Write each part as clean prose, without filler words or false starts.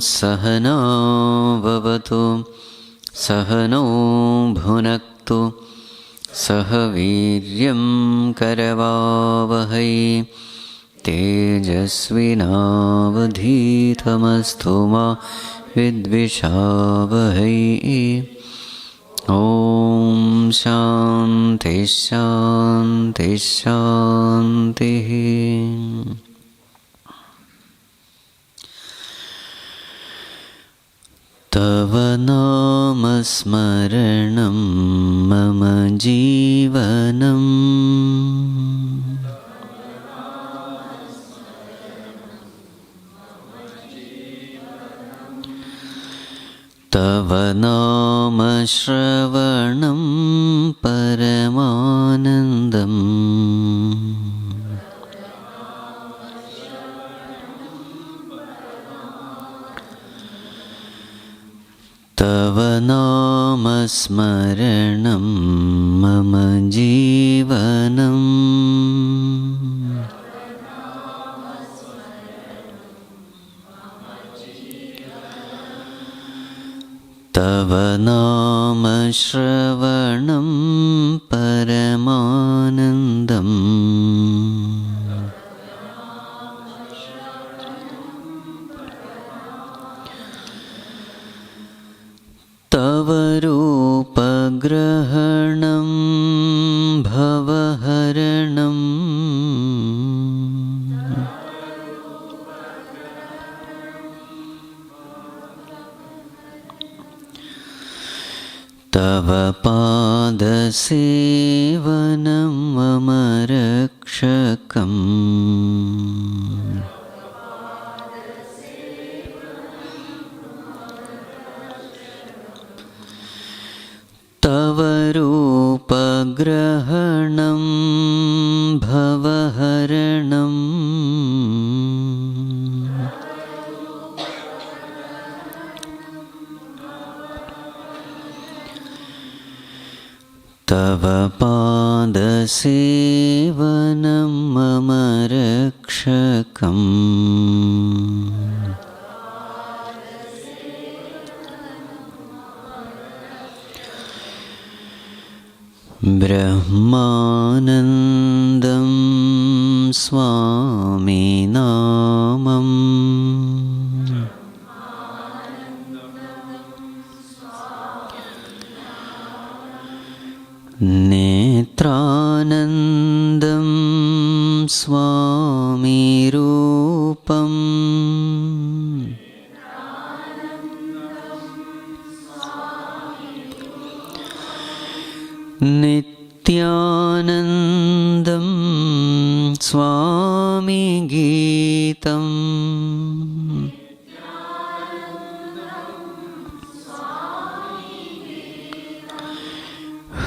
सहना भवतु सहनौ भुनक्तु सह वीर्यं करवावहै तेजस्विनावधीतमस्तु मा विद्विषावहै। ॐ शान्ति शान्ति शान्तिः। तव नामस्मरणं मम जीवनम् तव नामश्रवणं परमानन्दम् तव नामस्मरणं मम जीवनम् तव नामश्रवणं परमानन्दम् तव रूपग्रहणं भवहरणम् तव पादसेवनं मम रक्षकम् तव रूपग्रहणं भवहरणम् तव पादसेवनं मम रक्षकम् ब्रह्मानन्दं स्वामी नामम् नेत्रानन्दं स्वामी रूपम् नित्यानन्दं स्वामी गीतम्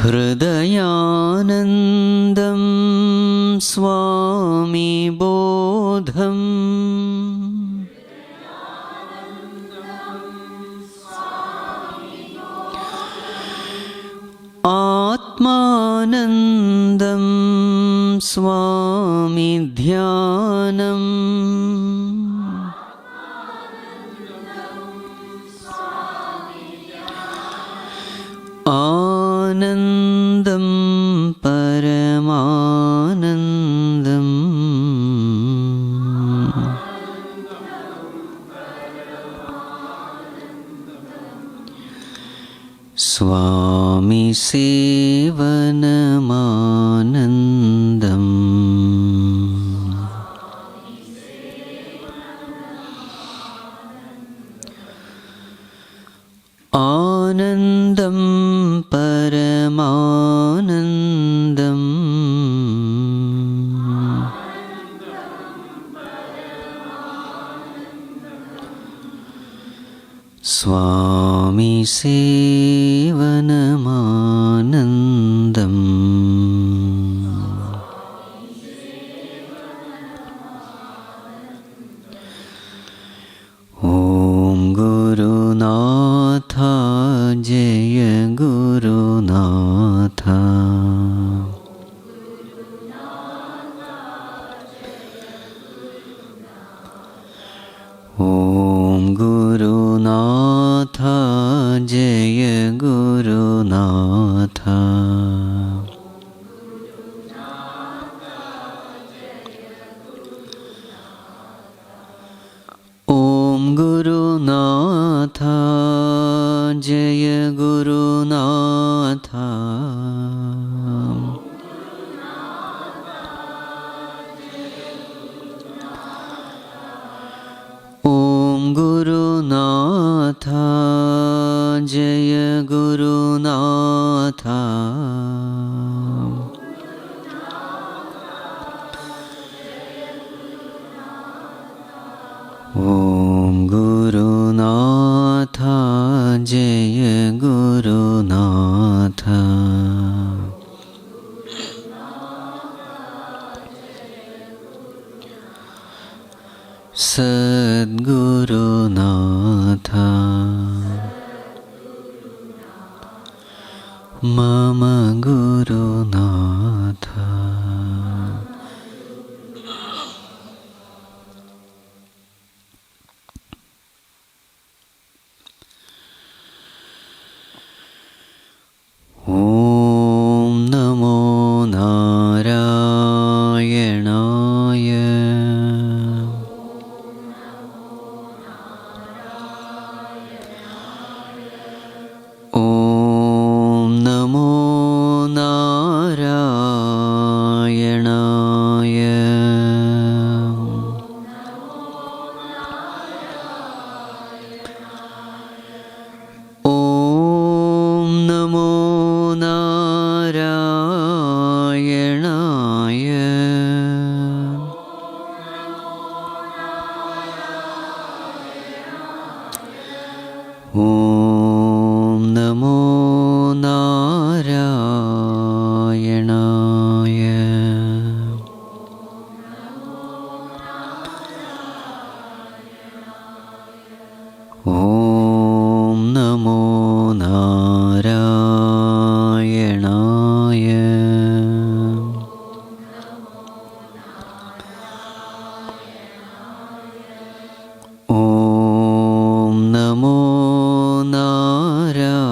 हृदयानन्दं स्वामी बोधम् आत्मानन्दं स्वामी ध्यानम् आनन्दं परमानन्दम् स्वामी सेवनमानन्दम् आनन्दं परमानन्दम् സ്വാമി സേവനമാനന്ദം. ഓം ഗുരുനാഥ ജയ ഗുരുനാഥ. ഓം ഗുരുനാഥ ജയ ഗുരുനാഥ. ഓം ഗുരുനാഥ ജയ ഗുരുനാഥ. ഓം ഗുരുനാഥ ജയ ഗുരുനാഥ. ഓം ഗുരുനാഥ ജയ ഗുരുനാഥ. സദ്ഗുരുനാഥ മമ ഗുരുനാഥ. ഓം നമോ നാരായണായ. ഓം നമോ നാരായണായ. ഓം നമോ നാരായണായ. ഓം നമോ നാരായണായ. ഓം നമോ നാരായണായ. ഓം നമോ നാരായണായ.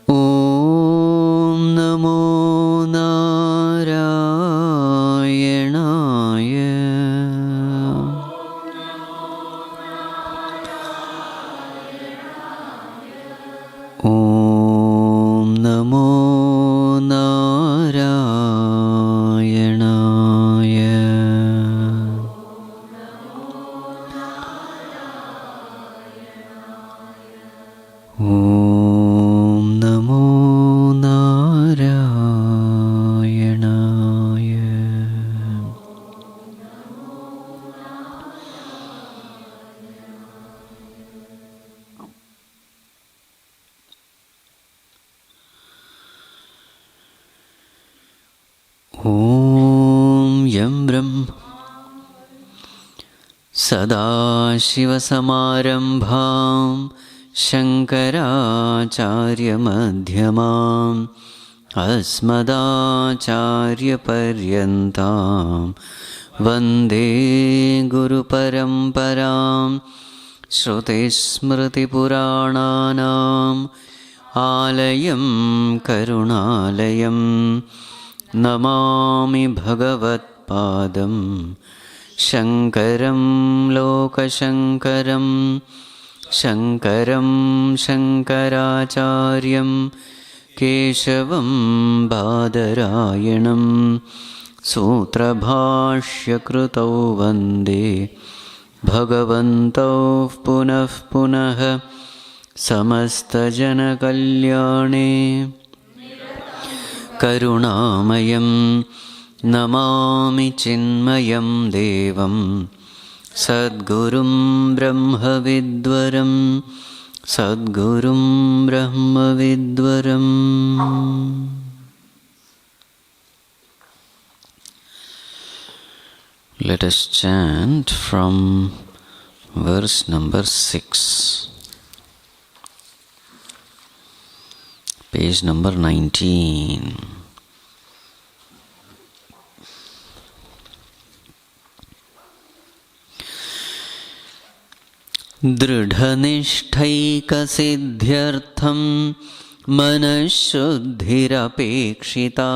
ഓം നമോ നാരായണായ. ഓം നമോ നാരായണായ. ഓം നമോ നാരായണായ. ഓം യം ബ്രഹ്മ സദാശിവസമാരംഭാം ശങ്കരാചാര്യമധ്യമാം അസ്മദാചാര്യപര്യന്താം വന്ദേ ഗുരുപരമ്പരാം. ശ്രുതിസ്മൃതിപുരാണാനാം ആലയം കരുണാലയം. നമാമി ഭഗവത്പാദം ശങ്കരം ലോകശങ്കരം. ശങ്കരം ശങ്കരാചാര്യം കേശവം ബാദരായണം. സൂത്രഭാഷ്യകൃതൗ വന്ദേ ഭഗവന്തൗ പുനഃ പുനഃ. സമസ്തജനകല്യാണേ करुणामयं नमामि चिन्मयं देवं सद्गुरुं ब्रह्मविद्वरं सद्गुरुं ब्रह्मविद्वरम्. Let us chant from verse number 6, page number 19. दृढनिष्ठैकसिद्ध्यर्थं मनःशुद्धिरपेक्षिता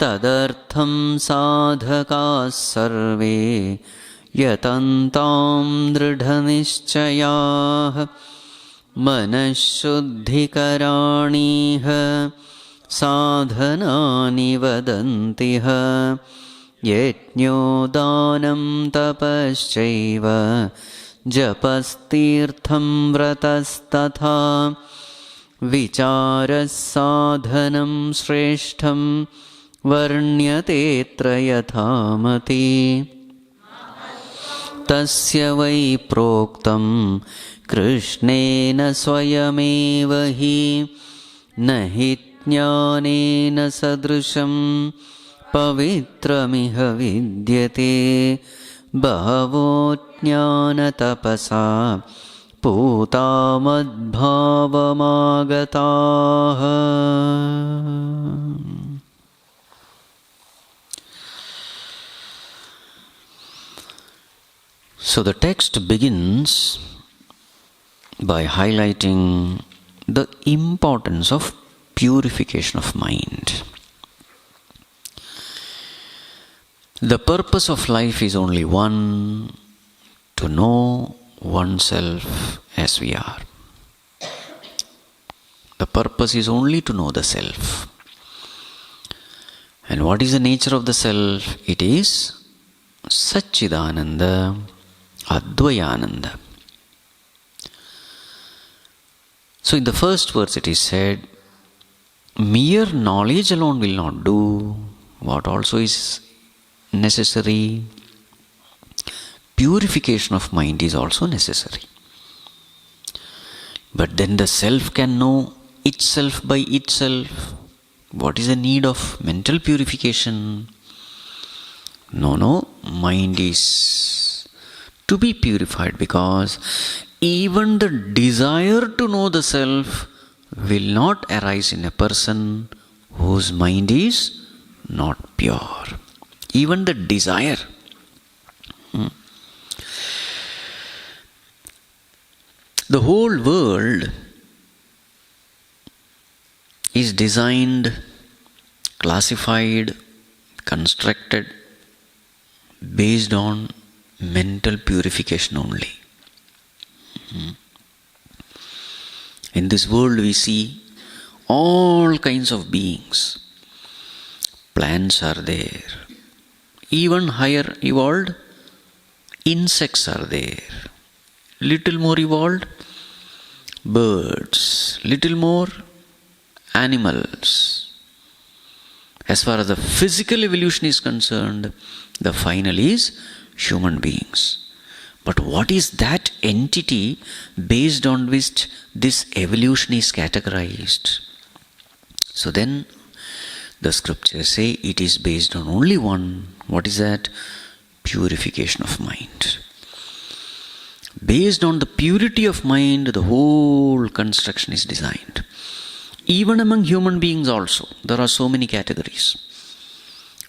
तदर्थं साधकाः सर्वे यतन्तां दृढनिश्चयाः मनःशुद्धिकराणीह साधनानि वदन्तिह यज्ञोदानं तपश्चैव जपस्तीर्थं व्रतस्तथा विचारः साधनं श्रेष्ठं वर्ण्यतेऽत्र यथामति. तस्य वै प्रोक्तं कृष्णेन स्वयमेव हि न हि ज्ञानेन सदृशं पवित्रमिह विद्यते बहवो ज्ञानतपसा पूता मद्भावमागताः. So the text begins by highlighting the importance of purification of mind. The purpose of life is only one, to know oneself as we are. The purpose is only to know the self. And what is the nature of the self? It is Satchidananda, Advayananda. So in the first verse it is said, mere knowledge alone will not do. What also is necessary? Purification of mind is also necessary. But then the self can know itself by itself. What is the need of mental purification? No, mind is to be purified, because even the desire to know the self will not arise in a person whose mind is not pure. Even the desire. The whole world is designed, classified, constructed based on mental purification only. In this world we see all kinds of beings. Plants are there. Even higher evolved insects are there. Little more evolved birds. Little more animals. As far as the physical evolution is concerned, the final is human beings. But what is that entity based on which this evolution is categorized? So then the scriptures say it is based on only one. What is that? Purification of mind. Based on the purity of mind, the whole construction is designed. Even among human beings also, there are so many categories.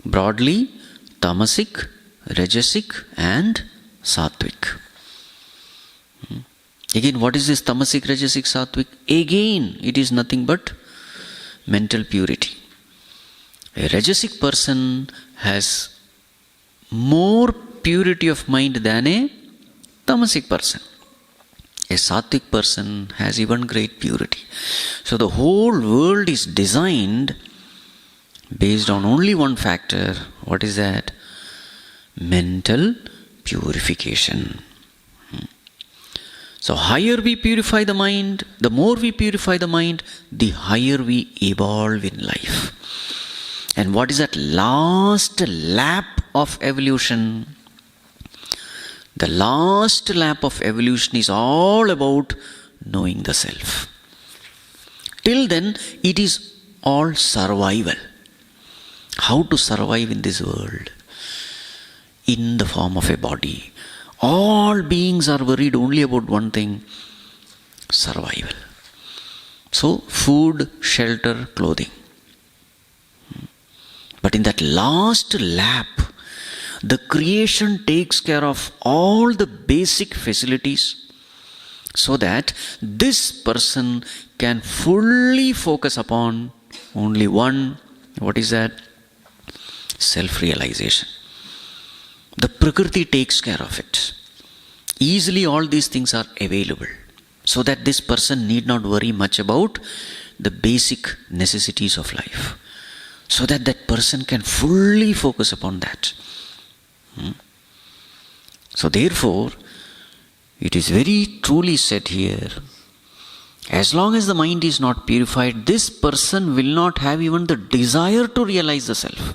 Broadly, tamasic, rajasic and sattvic. Again, what is this tamasic, rajasic, sattvic? Again, it is nothing but mental purity. A rajasic person has more purity of mind than a tamasic person. A sattvic person has even great purity. So the whole world is designed based on only one factor. What is that? Mental purification. So higher we purify the mind, the more we purify the mind, the higher we evolve in life. And what is that last lap of evolution? The last lap of evolution is all about knowing the self. Till then, it is all survival. How to survive in this world? In the form of a body. All beings are worried only about one thing: survival. So, food, shelter, clothing. But in that last lap, the creation takes care of all the basic facilities so that this person can fully focus upon only one. What is that? Self-realization. The Prakriti takes care of it. Easily all these things are available so that this person need not worry much about the basic necessities of life. So that that person can fully focus upon that. So therefore, it is very truly said here, as long as the mind is not purified, this person will not have even the desire to realize the self.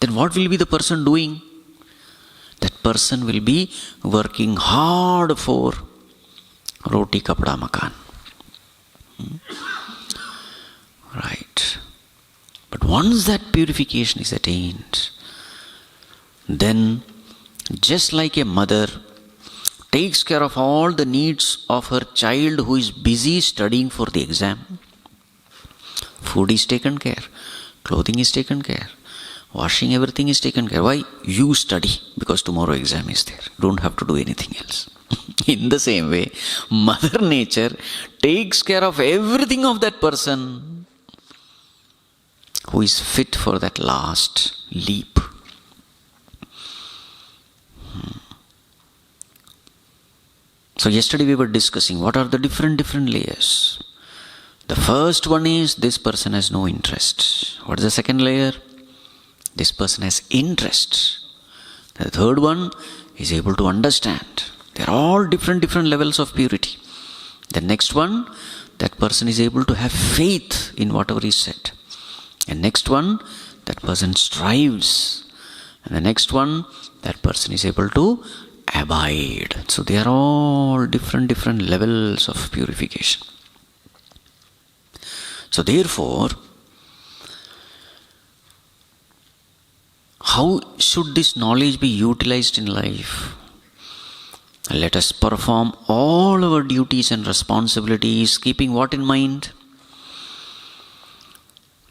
Then what will be the person doing? That person will be working hard for roti kapda makan. Right. But once that purification is attained, then just like a mother takes care of all the needs of her child who is busy studying for the exam, food is taken care, clothing is taken care, washing, everything is taken care. Why? You study, because tomorrow exam is there. Don't have to do anything else. In the same way, Mother Nature takes care of everything of that person who is fit for that last leap. So yesterday we were discussing what are the different layers. The first one is this person has no interest. What is the second layer? This person has interest. The third one is able to understand. They are all different levels of purity. The next one, that person is able to have faith in whatever is said. And next one, that person strives. And the next one, that person is able to abide. So they are all different levels of purification. So therefore, how should this knowledge be utilized in life? Let us perform all our duties and responsibilities, keeping what in mind?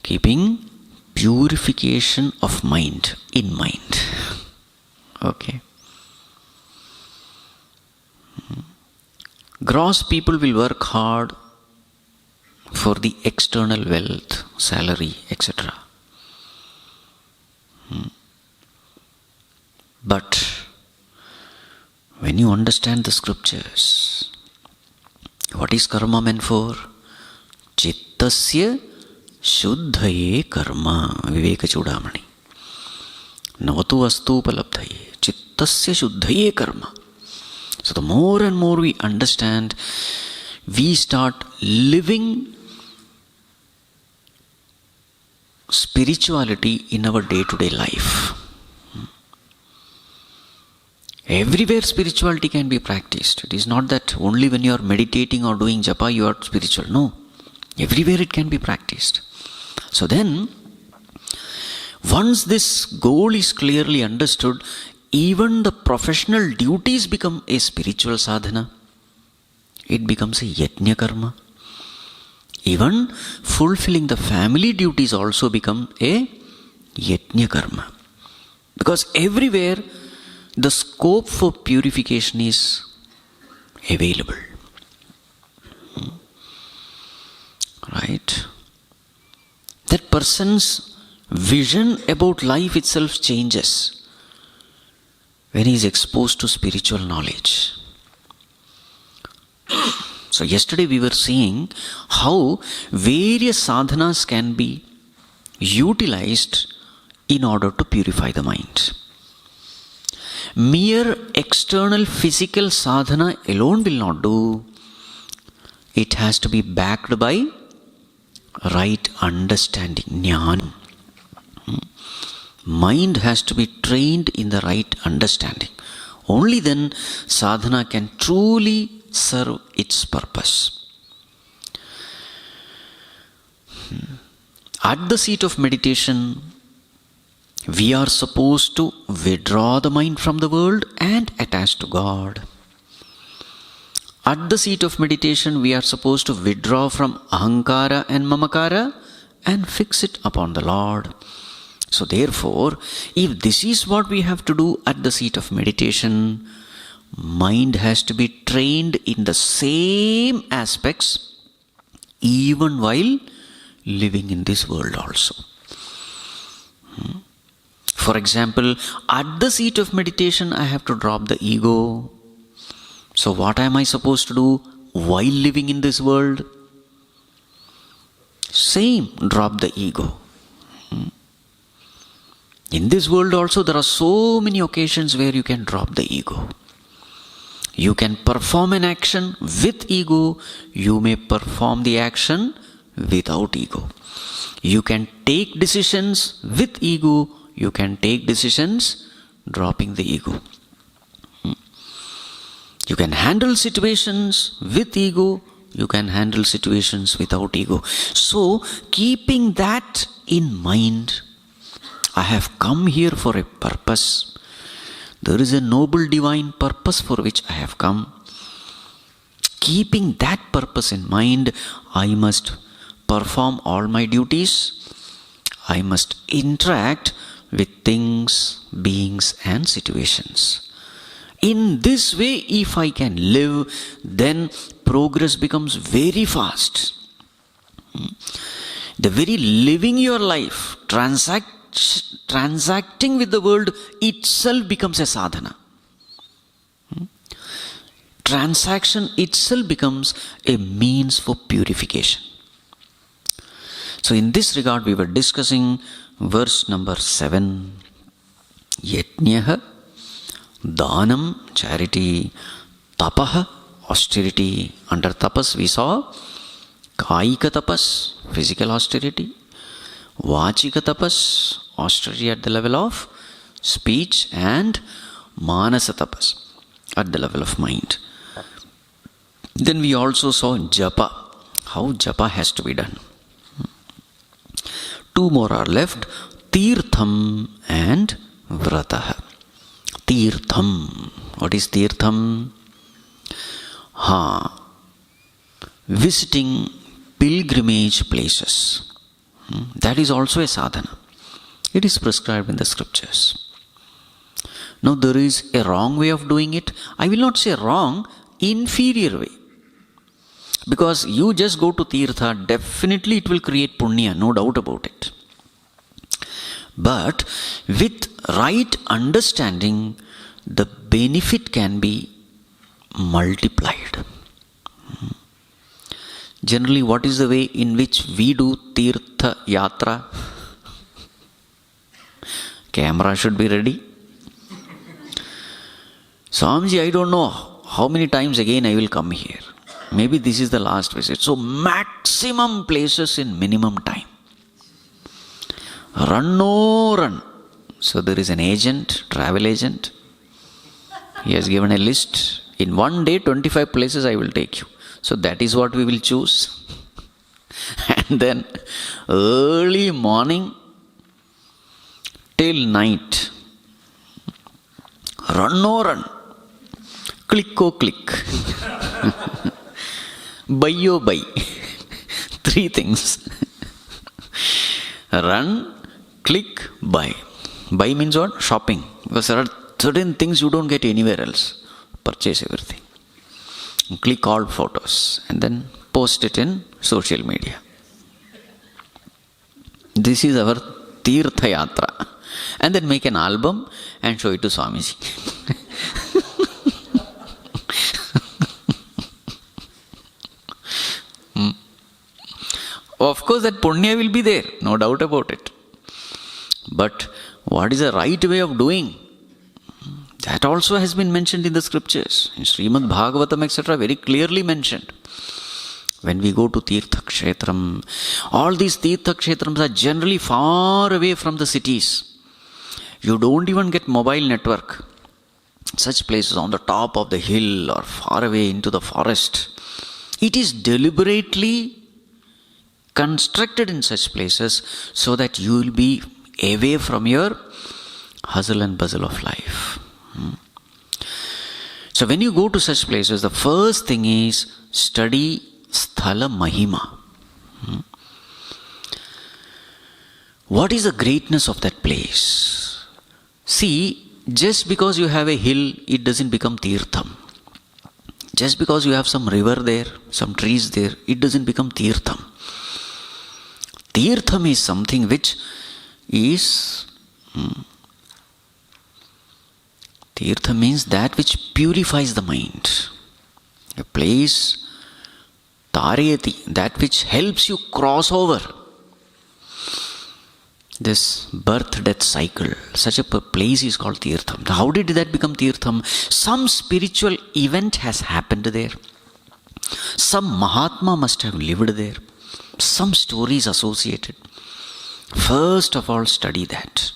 Keeping purification of mind in mind. Okay. Gross people will work hard for the external wealth, salary, etc. But when you understand the scriptures, what is karma meant for? Chittasya shuddhaye karma, Viveka Chudamani. Navatu astu upalabdhaye, chittasya shuddhaye karma. So the more and more we understand, we start living spirituality in our day-to-day life. Everywhere spirituality can be practiced. It is not that only when you are meditating or doing japa you are spiritual. No. Everywhere it can be practiced. So then, once this goal is clearly understood, even the professional duties become a spiritual sadhana. It becomes a yajna karma. Even fulfilling the family duties also become a yajna karma. Because everywhere the scope for purification is available. Right? That person's vision about life itself changes when he is exposed to spiritual knowledge. So yesterday we were seeing how various sadhanas can be utilized in order to purify the mind. Mere external physical sadhana alone will not do. It has to be backed by right understanding, jnana. Mind has to be trained in the right understanding. Only then sadhana can truly serve its purpose. At the seat of meditation, we are supposed to withdraw the mind from the world and attach to God. At the seat of meditation, we are supposed to withdraw from ahankara and mamakara and fix it upon the Lord. So therefore, if this is what we have to do at the seat of meditation, mind has to be trained in the same aspects even while living in this world also. For example, at the seat of meditation, I have to drop the ego. So what am I supposed to do while living in this world? Same, drop the ego. In this world also, there are so many occasions where you can drop the ego. You can perform an action with ego. You may perform the action without ego. You can take decisions with ego. You can take decisions dropping the ego. You can handle situations with ego. You can handle situations without ego. So, keeping that in mind, I have come here for a purpose. There is a noble divine purpose for which I have come. Keeping that purpose in mind, I must perform all my duties. I must interact with things, beings and situations. In this way, if I can live, then progress becomes very fast. The very living your life, transacting with the world itself becomes a sadhana. Transaction itself becomes a means for purification. So in this regard, we were discussing verse number 7. Yajnaha, Dhanam, charity, Tapaha, austerity. Under tapas we saw Kaika tapas, physical austerity, Vachika tapas, austerity at the level of speech, and Manasa tapas at the level of mind. Then we also saw japa, how japa has to be done. Two more are left, Tirtham and Vrataha. Tirtham. What is Tirtham? Visiting pilgrimage places. That is also a sadhana. It is prescribed in the scriptures. Now there is a wrong way of doing it. I will not say wrong, inferior way. Because you just go to Tirtha, definitely it will create punya, no doubt about it. But with right understanding, the benefit can be multiplied. Generally, what is the way in which we do Tirtha Yatra? Camera should be ready. Swamiji, I don't know how many times again I will come here. Maybe this is the last visit. So maximum places in minimum time. Run no run. So there is an agent, travel agent. He has given a list. In one day, 25 places I will take you. So that is what we will choose. And then early morning till night. Run no run. Click o click. Buy o buy. Three things. Run, click, buy. Buy means what? Shopping. Because there are certain things you don't get anywhere else. Purchase everything. Click all photos and then post it in social media. This is our Tirtha Yatra. And then make an album and show it to Swamiji. Of course, that punya will be there, no doubt about it. But what is the right way of doing? That also has been mentioned in the scriptures. In Srimad Bhagavatam, etc., very clearly mentioned. When we go to Tirtha Kshetram, all these Tirtha Kshetrams are generally far away from the cities. You don't even get mobile network. Such places on the top of the hill or far away into the forest. It is deliberately constructed in such places so that you will be away from your hustle and bustle of life. So when you go to such places, the first thing is study Sthala Mahima. What is the greatness of that place? See, just because you have a hill, it doesn't become Tirtham. Just because you have some river there, some trees there, it doesn't become Tirtham. Tirtham is something which is... Tirtha means that which purifies the mind. A place, Tarayati, that which helps you cross over this birth-death cycle. Such a place is called Tirtham. How did that become Tirtham? Some spiritual event has happened there. Some Mahatma must have lived there. Some stories associated. First of all, study that.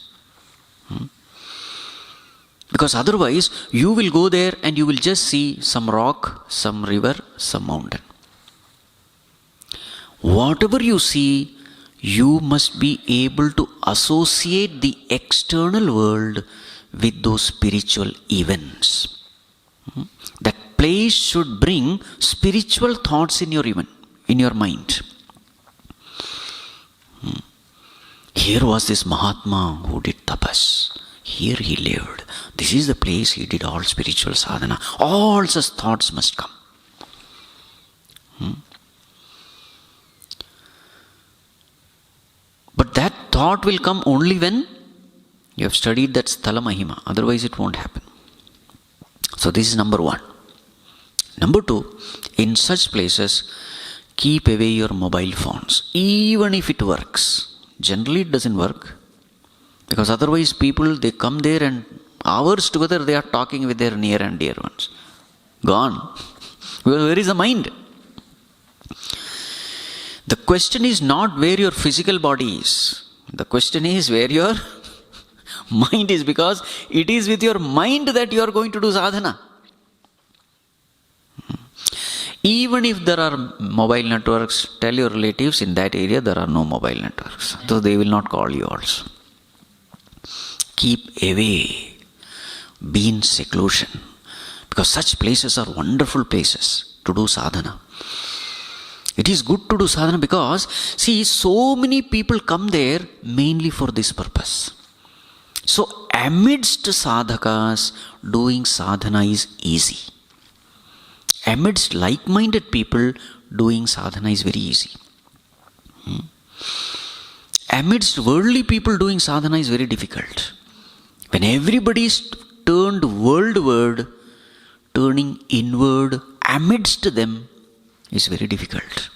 Because otherwise, you will go there and you will just see some rock, some river, some mountain. Whatever you see, you must be able to associate the external world with those spiritual events. That place should bring spiritual thoughts in your mind. Here was this Mahatma who did tapas. Here he lived. This is the place he did all spiritual sadhana. All such thoughts must come. But that thought will come only when you have studied that Sthala Mahima. Otherwise it won't happen. So this is number one. Number two, in such places, keep away your mobile phones. Even if it works. Generally it doesn't work. Because otherwise people, they come there and hours together they are talking with their near and dear ones. Gone. Because where is the mind? The question is not where your physical body is. The question is where your mind is, because it is with your mind that you are going to do sadhana. Even if there are mobile networks, tell your relatives in that area there are no mobile networks. So they will not call you also. Keep away. Be in seclusion. Because such places are wonderful places to do sadhana. It is good to do sadhana because, see, so many people come there mainly for this purpose. So, amidst sadhakas, doing sadhana is easy. Amidst like-minded people, doing sadhana is very easy. Amidst worldly people, doing sadhana is very difficult. When everybody is turned worldward, turning inward amidst them is very difficult.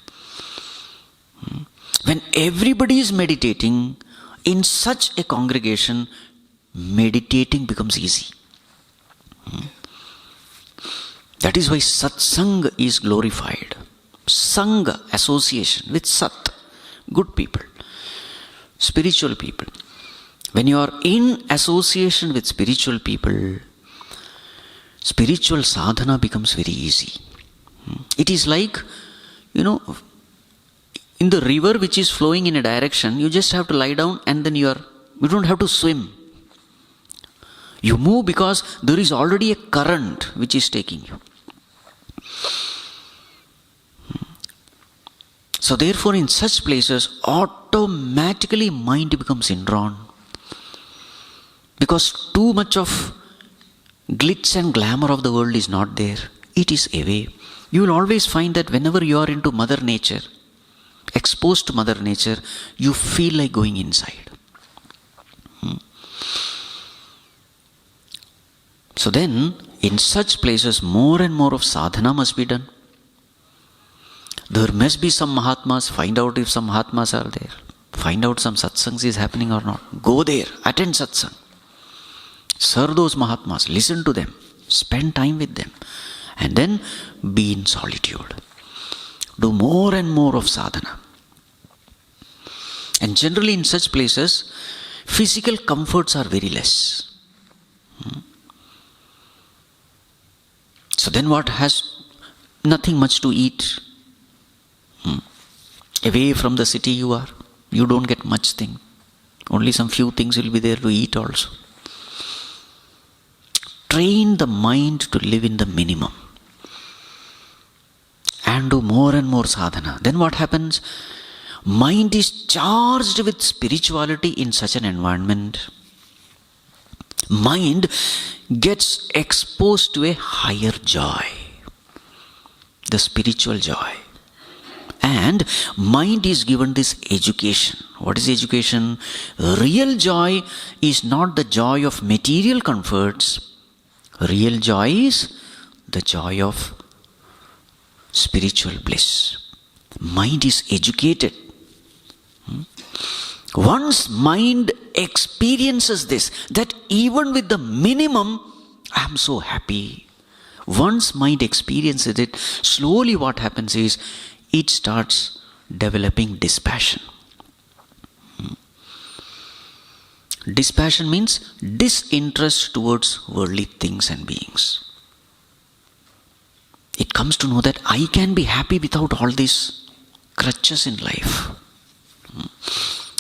When everybody is meditating, in such a congregation, meditating becomes easy. That is why satsang is glorified. Sangha, association with sat, good people, spiritual people. When you are in association with spiritual people, spiritual sadhana becomes very easy. It is like, in the river which is flowing in a direction, you just have to lie down and then you don't have to swim. You move because there is already a current which is taking you. So therefore in such places, automatically mind becomes indrawn. Because too much of glitz and glamour of the world is not there. It is away. You will always find that whenever you are into Mother Nature, exposed to Mother Nature, you feel like going inside. So then, in such places, more and more of sadhana must be done. There must be some Mahatmas. Find out if some Mahatmas are there. Find out some satsangs is happening or not. Go there. Attend satsang. Serve those Mahatmas, listen to them, spend time with them, and then be in solitude. Do more and more of sadhana. And generally in such places, physical comforts are very less. So then what? Has nothing much to eat. Away from the city you are, you don't get much thing. Only some few things will be there to eat also. Train the mind to live in the minimum and do more and more sadhana. Then what happens? Mind is charged with spirituality in such an environment. Mind gets exposed to a higher joy, the spiritual joy. And mind is given this education. What is education? Real joy is not the joy of material comforts. Real joy is the joy of spiritual bliss. Mind is educated. Once mind experiences this, that even with the minimum, I am so happy. Once mind experiences it, slowly what happens is, it starts developing dispassion. Dispassion means disinterest towards worldly things and beings. It comes to know that I can be happy without all these crutches in life.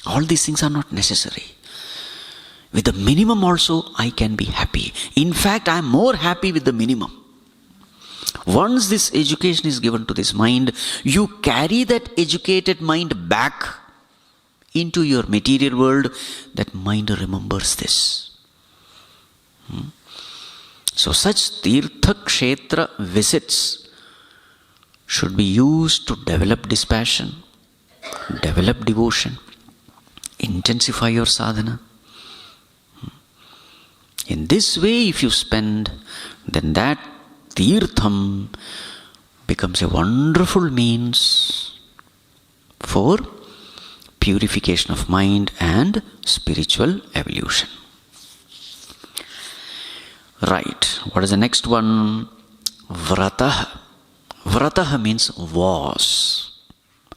All these things are not necessary. With the minimum also, I can be happy. In fact, I am more happy with the minimum. Once this education is given to this mind, you carry that educated mind back into your material world. That mind remembers this. So such Tirtha Kshetra visits should be used to develop dispassion, develop devotion, intensify your sadhana. In this way, if you spend, then that Tirtham becomes a wonderful means for purification of mind and spiritual evolution. Right. What is the next one? Vrataha. Vrataha means vows.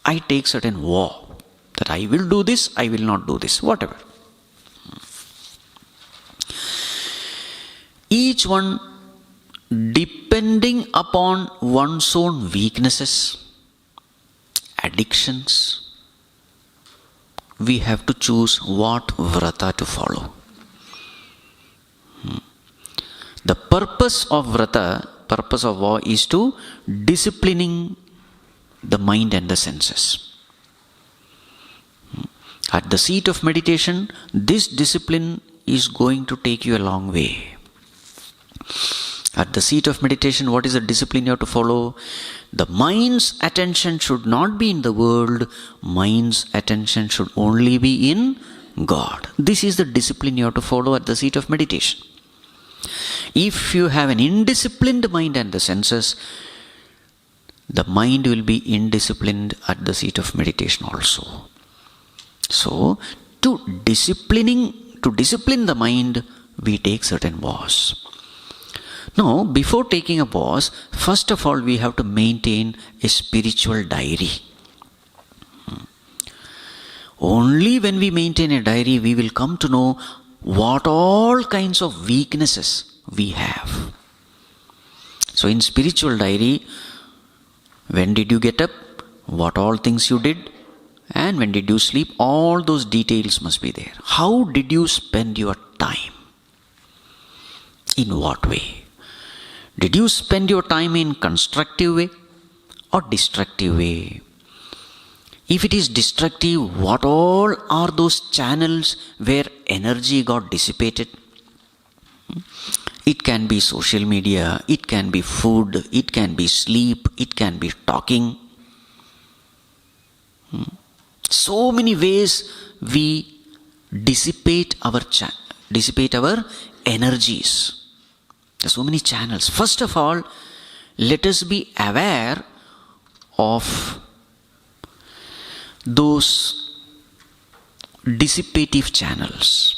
I take certain vow that I will do this, I will not do this, whatever. Each one depending upon one's own weaknesses, addictions, we have to choose what vrata to follow. The purpose of vrata, purpose of vow is to disciplining the mind and the senses. At the seat of meditation, this discipline is going to take you a long way. At the seat of meditation, what is the discipline you have to follow? The mind's attention should not be in the world. Mind's attention should only be in God. This is the discipline you have to follow at the seat of meditation. If you have an indisciplined mind and the senses, the mind will be indisciplined at the seat of meditation also. So, to discipline the mind, we take certain vows. Now, before taking a vows, first of all, we have to maintain a spiritual diary. Only when we maintain a diary, we will come to know what all kinds of weaknesses we have. So, in spiritual diary, when did you get up? What all things you did? And when did you sleep? All those details must be there. How did you spend your time? In what way? Did you spend your time in constructive way or destructive way? If it is destructive, what all are those channels where energy got dissipated? It can be social media, it can be food, it can be sleep, it can be talking. So many ways we dissipate our energies. There are so many channels. First of all, let us be aware of those dissipative channels.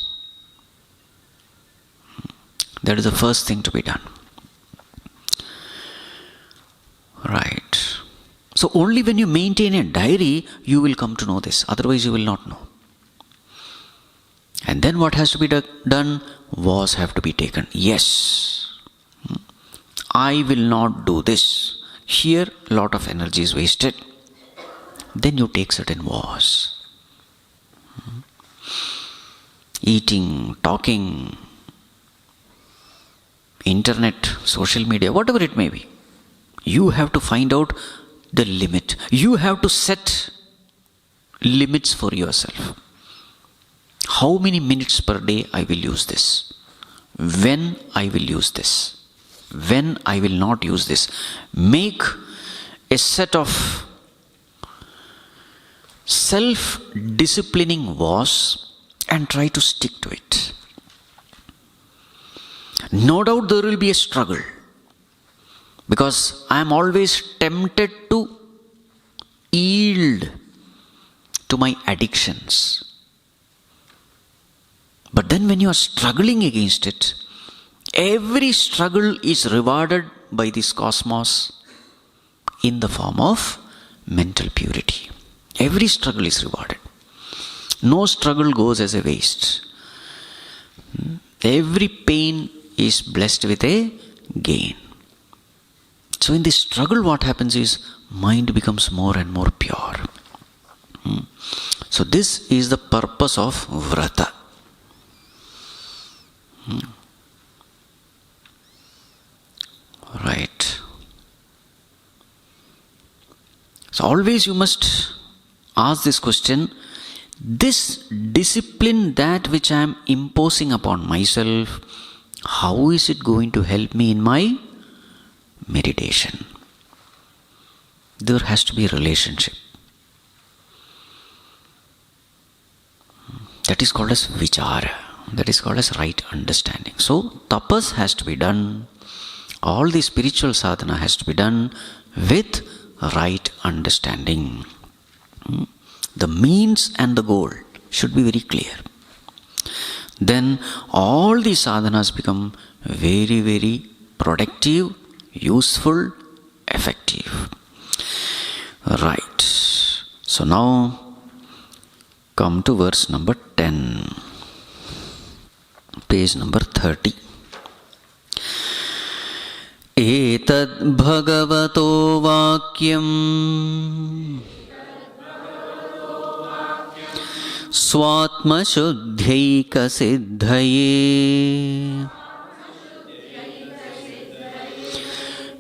That is the first thing to be done. Right. So only when you maintain a diary, you will come to know this. Otherwise, you will not know. And then what has to be done? Vows have to be taken. Yes, I will not do this. Here, a lot of energy is wasted. Then you take certain vows. Eating, talking, internet, social media, whatever it may be. You have to find out the limit. You have to set limits for yourself. How many minutes per day I will use this? When I will use this? When I will not use this? Make a set of self-disciplining vows and try to stick to it. No doubt there will be a struggle, because I am always tempted to yield to my addictions. But then when you are struggling against it, every struggle is rewarded by this cosmos in the form of mental purity. Every struggle is rewarded. No struggle goes as a waste. Every pain is blessed with a gain. So in this struggle, what happens is mind becomes more and more pure. So this is the purpose of vrata. Right. So always you must ask this question: this discipline, that which I am imposing upon myself, how is it going to help me in my meditation? There has to be a relationship. That is called as vichara. That is called as right understanding. So tapas has to be done. All the spiritual sadhana has to be done with right understanding. The means and the goal should be very clear. Then all the sadhanas become very, very productive, useful, effective. Right. So now come to verse number 10. Page number 30. Etad bhagavato vakyam swatma shuddhyaika siddhaye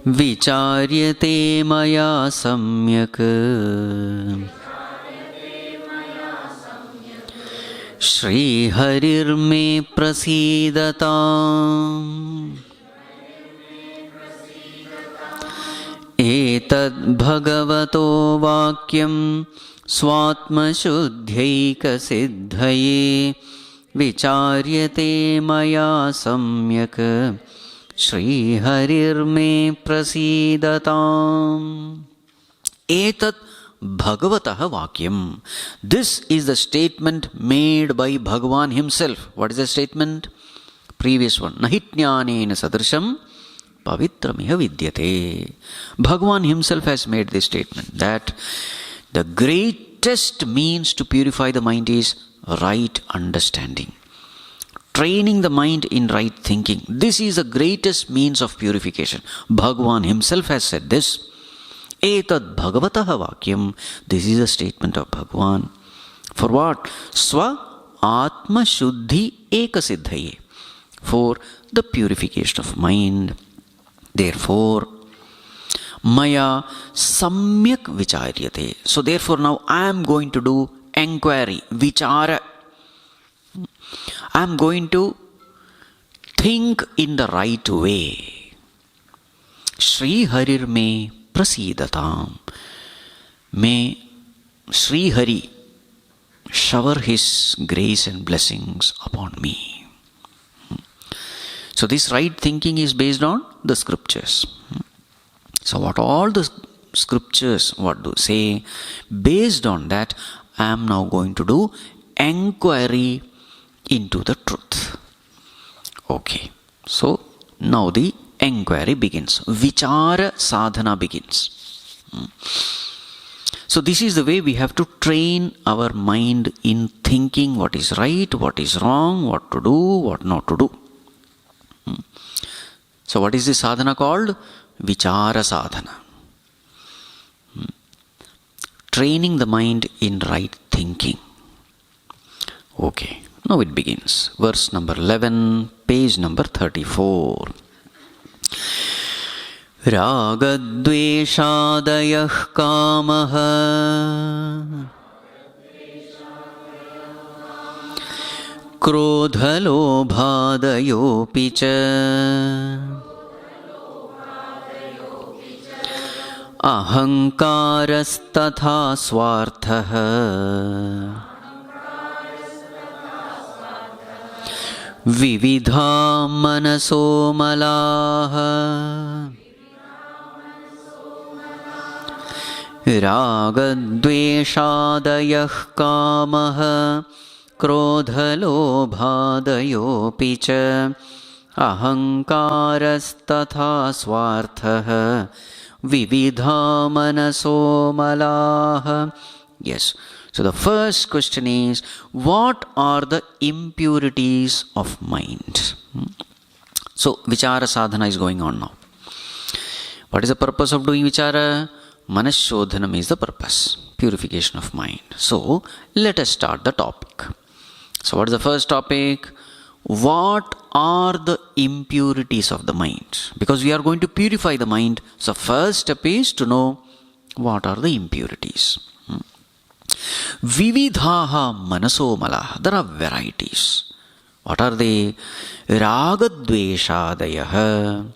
vicharyate maya samyak Shri Harir me prasidatam Etad bhagavato vakyam swatma shuddhyaika siddhaye vicharyate maya samyak Shri Harir me prasidatam. Etad Bhagavatah Vakyam. This is the statement made by Bhagavan himself. What is the statement? Previous one. Nahitnyanena sadrisham pavitramiha vidyate. Bhagavan himself has made this statement that the greatest means to purify the mind is right understanding. Training the mind in right thinking. This is the greatest means of purification. Bhagavan himself has said this. Etad bhagavatah vakyam. This is a statement of Bhagavan. For what? Swa atma shuddhi eka siddhaye. For the purification of mind. Therefore, maya samyak vicharyate. So therefore now I am going to do enquiry, vichara. I am going to think in the right way. Shri Harir me prasidatam. May Sri Hari shower his grace and blessings upon me. So this right thinking is based on the scriptures. So what all the scriptures what do say, based on that I am now going to do enquiry into the truth. Okay. So now the enquiry begins. Vichara sadhana begins. So this is the way we have to train our mind in thinking what is right, what is wrong, what to do, what not to do. So what is the sadhana called? Vichara sadhana. Training the mind in right thinking. Okay, now it begins. Verse number 11, page number 34. Ragadveshadayah kamaha krodhalobhadayopi cha ahankarastatha swarthaha vividha manaso malaha ragadveshadayah kamaha krodhalobhadayopi cha ahankarastatha swarthaha vividha manaso malaha. Yes. So the first question is, what are the impurities of mind? So vichara sadhana is going on now. What is the purpose of doing vichara? Manah Shodhanam is the purpose. Purification of mind. So let us start the topic. So what is the first topic? What are the impurities of the mind? Because we are going to purify the mind. So first step is to know what are the impurities. Vividhaha manaso malaha. There are varieties. What are they? Ragadveshadayaha.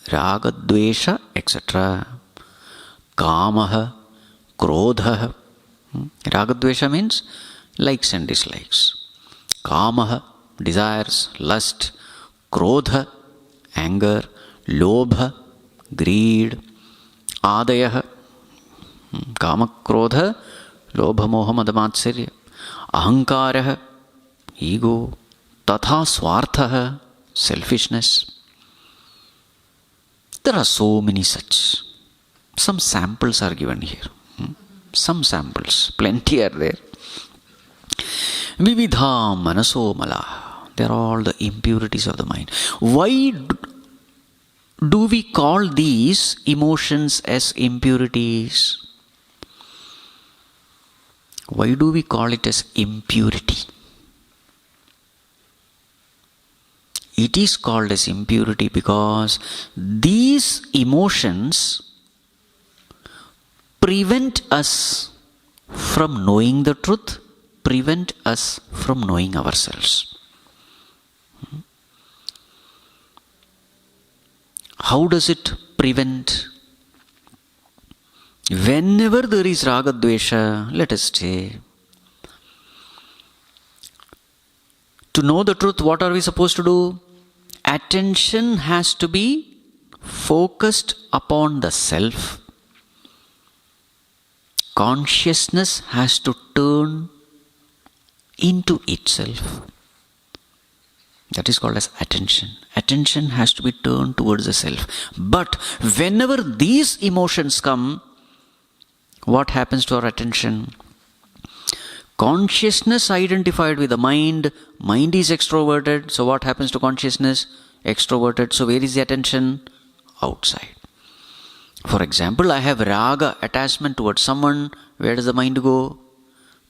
Ragadvesha, etc. Kamaha. Krodhaha. Ragadvesha means likes and dislikes. Kamaha, desires, lust. Krodha, anger. Lobha, greed. Adayaha. Kama, krodha. Lobha, moha, madamatsarya. Ahankaraha, ego. Tatha swarthaha, selfishness. There are so many such. Some samples are given here. Some samples, plenty are there. Vividha manaso malaha. They are all the impurities of the mind. Why do we call these emotions as impurities? Why do we call it as impurity? It is called as impurity because these emotions prevent us from knowing the truth, prevent us from knowing ourselves. How does it prevent? Whenever there is raga dvesha, let us say, to know the truth, what are we supposed to do? Attention has to be focused upon the self. Consciousness has to turn into itself. That is called as attention. Attention has to be turned towards the self. But whenever these emotions come, what happens to our attention? Consciousness identified with the mind. Mind is extroverted. So what happens to consciousness? Extroverted. So where is the attention? Outside. For example, I have raga, attachment towards someone. Where does the mind go?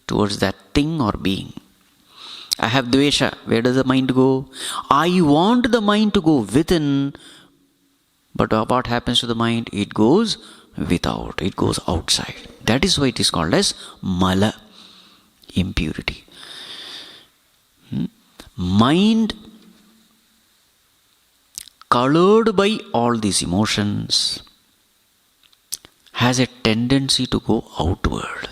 Towards that thing or being. I have dvesha. Where does the mind go? I want the mind to go within. But what happens to the mind? It goes without. It goes outside. That is why it is called as mala, impurity. Mind colored by all these emotions has a tendency to go outward.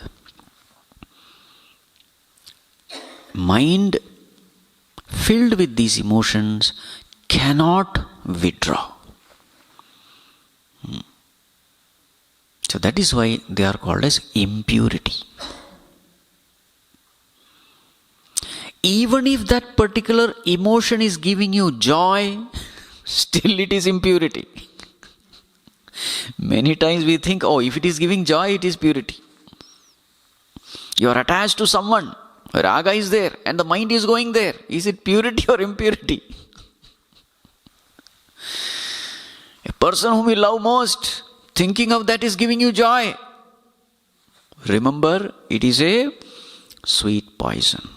Mind filled with these emotions cannot withdraw. So that is why they are called as impurity. Even if that particular emotion is giving you joy, still it is impurity. Many times we think, oh, if it is giving joy, it is purity. You are attached to someone, raga is there, and the mind is going there. Is it purity or impurity? A person whom you love most, thinking of that is giving you joy. Remember, it is a sweet poison.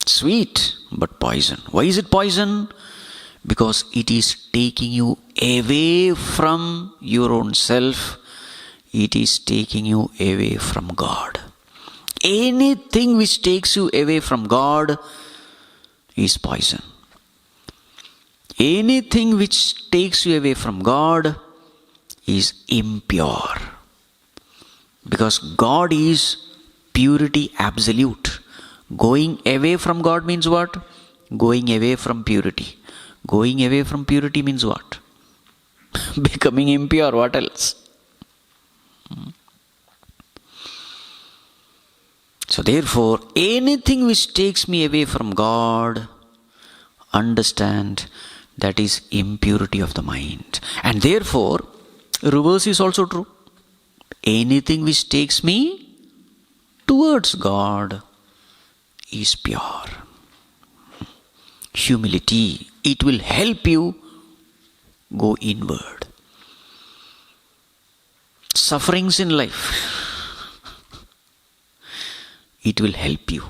Sweet, but poison. Why is it poison? Because it is taking you away from your own self. It is taking you away from God. Anything which takes you away from God is poison. Anything which takes you away from God is impure. Because God is purity absolute. Going away from God means what? Going away from purity. Going away from purity means what? Becoming impure, what else? So therefore, anything which takes me away from God, understand that is impurity of the mind. And therefore, reverse is also true. Anything which takes me towards God is pure. Humility, it will help you go inward. Sufferings in life, it will help you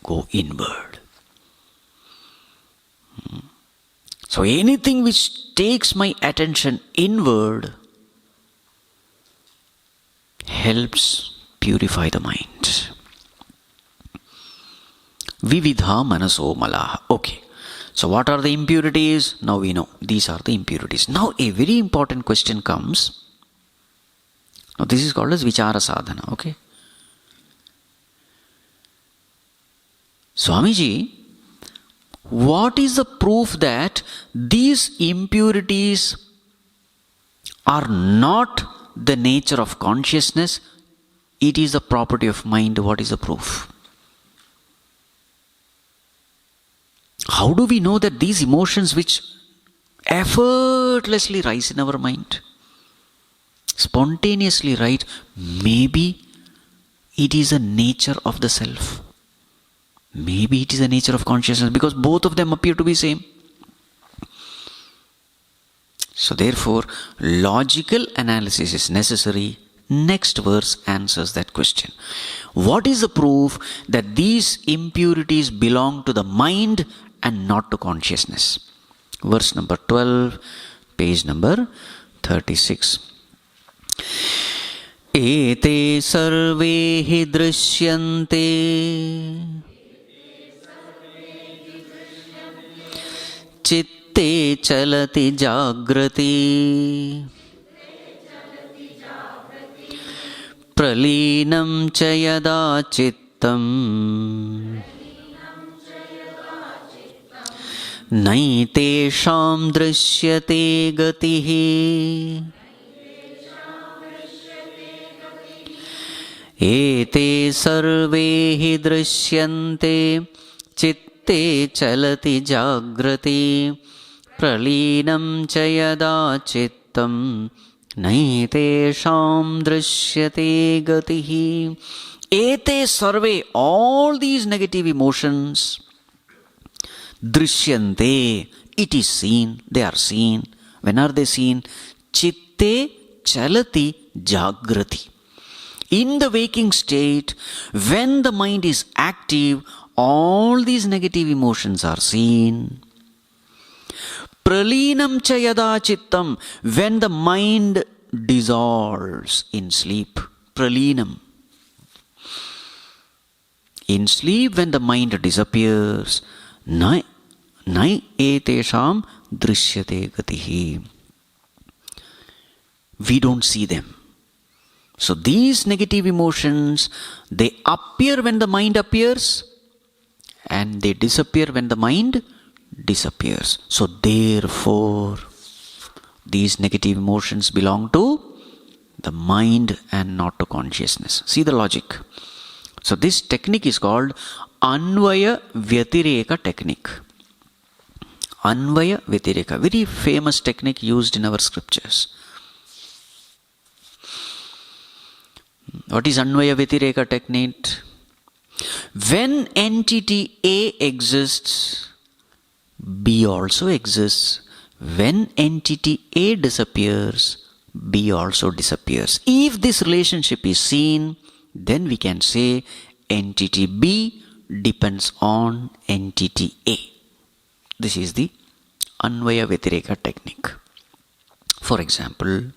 go inward. So anything which takes my attention inward helps purify the mind. Vividha manaso malaha. Okay. So what are the impurities? Now we know. These are the impurities. Now a very important question comes. Now this is called as vichara sadhana. Okay. Swamiji, what is the proof that these impurities are not the nature of consciousness? It is the property of mind. What is the proof? How do we know that these emotions which effortlessly rise in our mind, spontaneously rise, maybe it is a nature of the self? Maybe it is the nature of consciousness, because both of them appear to be same. So therefore, logical analysis is necessary. Next verse answers that question. What is the proof that these impurities belong to the mind and not to consciousness? Verse number 12, page number 36. Ete sarve hi drishyante chitte chalati jagrati pralinam cha yada chittam naitesham drishyate gatihi ete sarve hi drishyante chitte chalati jagrati pralinam cha yada chittam naitesham drishyate gatihi. Ete sarve, all these negative emotions, drishyante, it is seen, they are seen. When are they seen? Chitte chalati jagrati. In the waking state, when the mind is active, all these negative emotions are seen. Pralinam cha yada chittam, when the mind dissolves in sleep. Pralinam. In sleep, when the mind disappears, nai etesham drishyate gatihi. We don't see them. So these negative emotions, they appear when the mind appears, and they disappear when the mind disappears. So therefore, these negative emotions belong to the mind and not to consciousness. See the logic. So this technique is called Anvaya Vyatireka technique. Anvaya Vyatireka, very famous technique used in our scriptures. What is Anvaya Vyatireka technique? When entity A exists, B also exists. When entity A disappears, B also disappears. If this relationship is seen, then we can say entity B depends on entity A. This is the Anvaya Vyatireka technique. For example,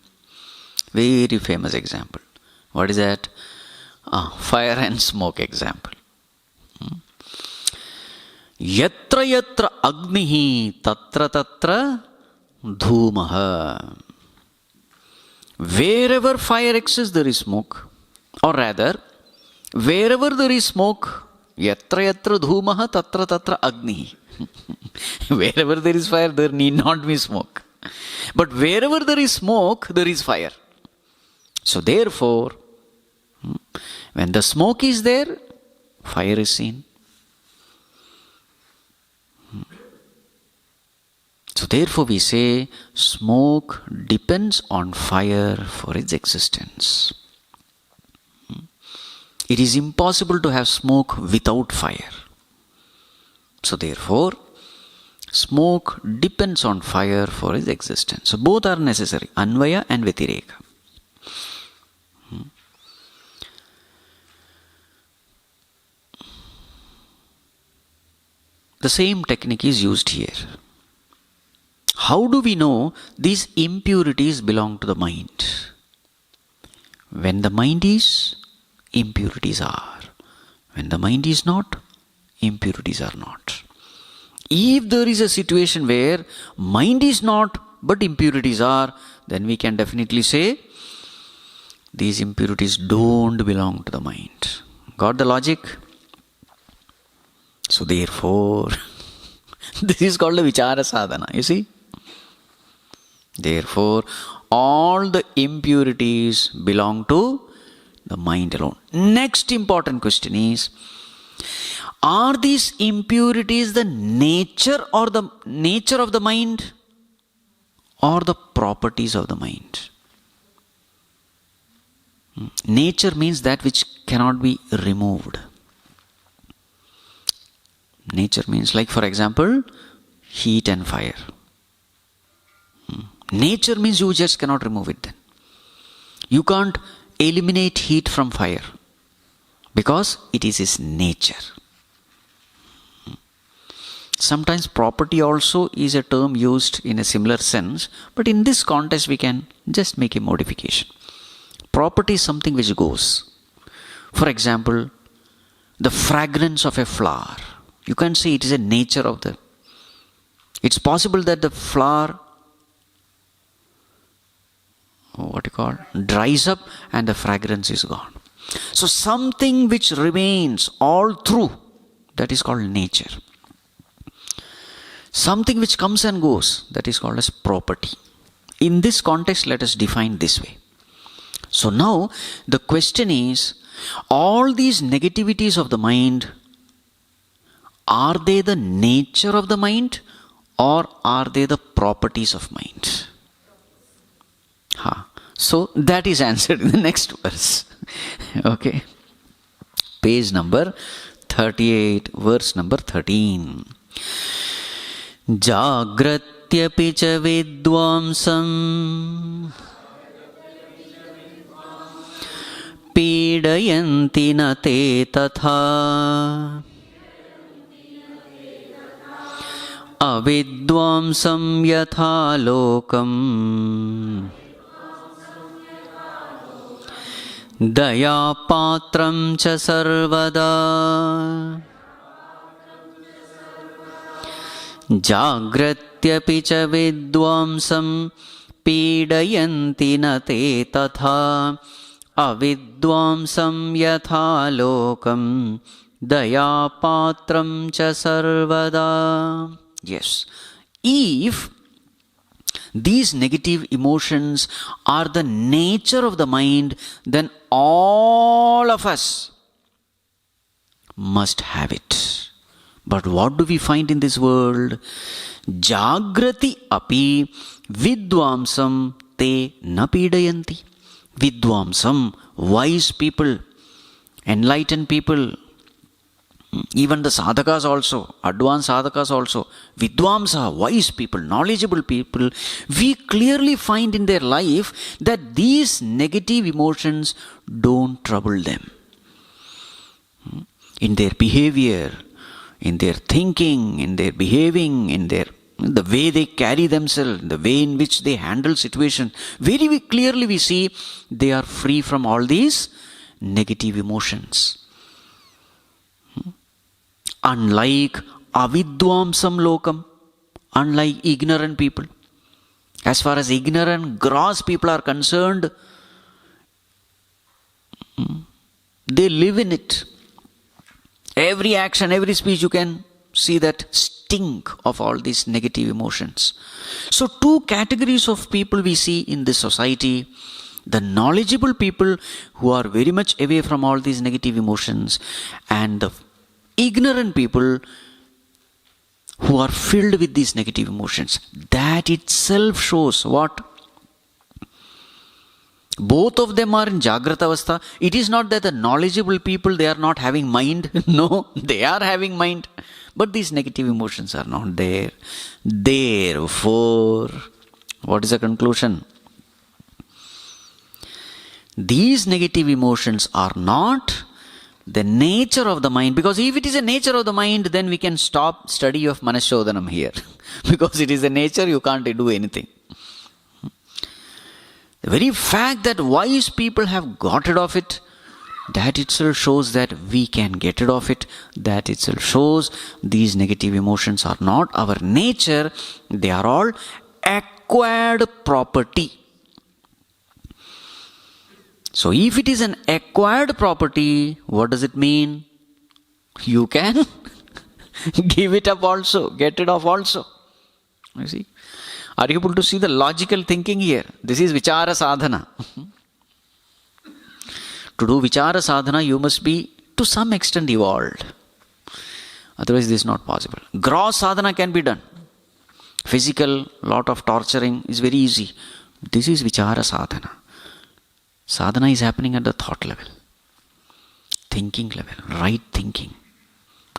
very famous example. What is that? Fire and smoke example. Yatra yatra agnihi tatra tatra dhumaha. Wherever fire exists, there is smoke. Or rather, wherever there is smoke, yatra yatra dhumaha tatra tatra agnihi. Wherever there is fire, there need not be smoke. But wherever there is smoke, there is fire. So therefore, when the smoke is there, fire is seen. So therefore we say smoke depends on fire for its existence. It is impossible to have smoke without fire. So therefore, smoke depends on fire for its existence. So both are necessary, Anvaya and Vyatireka. The same technique is used here. How do we know these impurities belong to the mind? When the mind is, impurities are. When the mind is not, impurities are not. If there is a situation where mind is not, but impurities are, then we can definitely say these impurities don't belong to the mind. Got the logic? So therefore, this is called a vichara sadhana, you see? Therefore, all the impurities belong to the mind alone. Next important question is, are these impurities the nature of the mind or the properties of the mind? Nature means that which cannot be removed. Nature means, like for example, heat and fire. Nature means you just cannot remove it then. You can't eliminate heat from fire because it is its nature. Sometimes property also is a term used in a similar sense, but in this context we can just make a modification. Property is something which goes. For example, the fragrance of a flower. You can say it is a nature of the... It's possible that the flower dries up and the fragrance is gone. So something which remains all through, that is called nature. Something which comes and goes, that is called as property. In this context, let us define this way. So now the question is, all these negativities of the mind, are they the nature of the mind or are they the properties of mind? So that is answered in the next verse. Okay. Page number 38, verse number 13. Jagratyapi cha vidvamsam pīdayanti na te tatha avidvamsam yatha lokam daya patram cha sarvada jagratyapi cha vidvamsam pīdayanti na te tatha avidvamsam yatha lokam daya patram cha sarvada. Yes, if these negative emotions are the nature of the mind, then all of us must have it. But what do we find in this world? Jagrati api vidvamsam te na pidayanti. Vidvamsam, wise people, enlightened people, even the sadhakas also, advanced sadhakas also, vidvamsa, wise people, knowledgeable people, we clearly find in their life that these negative emotions don't trouble them. In their behavior, in their thinking, in their behaving, in the way they carry themselves, the way in which they handle situations, very clearly we see they are free from all these negative emotions. Unlike avidvamsam lokam, unlike ignorant people. As far as ignorant, gross people are concerned, they live in it. Every action, every speech, you can see that stink of all these negative emotions. So two categories of people we see in this society. The knowledgeable people who are very much away from all these negative emotions, and the ignorant people who are filled with these negative emotions. That itself shows what? Both of them are in Jagrata Avastha. It is not that the knowledgeable people, they are not having mind. No, they are having mind. But these negative emotions are not there. Therefore, what is the conclusion? These negative emotions are not the nature of the mind. Because if it is a nature of the mind, then we can stop study of Manah Shodhanam here. Because it is a nature, you can't do anything. The very fact that wise people have got rid of it, that itself shows that we can get rid of it. That itself shows these negative emotions are not our nature. They are all acquired property. So if it is an acquired property, what does it mean? You can give it up also, get rid of also. You see? Are you able to see the logical thinking here? This is vichara sadhana. To do vichara sadhana, you must be to some extent evolved. Otherwise, this is not possible. Gross sadhana can be done. Physical, lot of torturing is very easy. This is vichara sadhana. Sadhana is happening at the thought level, thinking level, right thinking.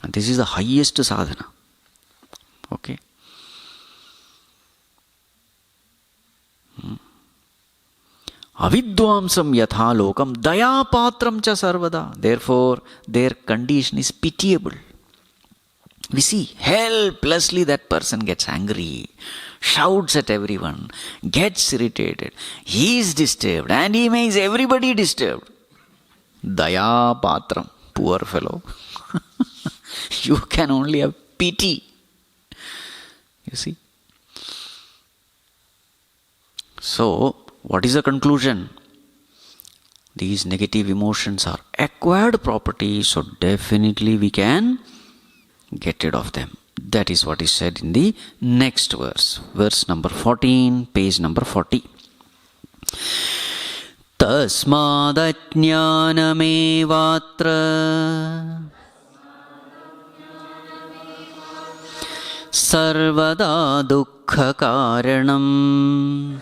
And this is the highest sadhana. Okay? Avidvamsam yatha lokam daya patram cha sarvada. Therefore, their condition is pitiable. We see helplessly that person gets angry, shouts at everyone, gets irritated. He is disturbed and he makes everybody disturbed. Daya patram, poor fellow. You can only have pity. You see? So, what is the conclusion? These negative emotions are acquired property, so definitely we can get rid of them. That is what is said in the next verse. Verse number 14, page number 40. Tasmadajnanamevatra sarvada dukkha karanam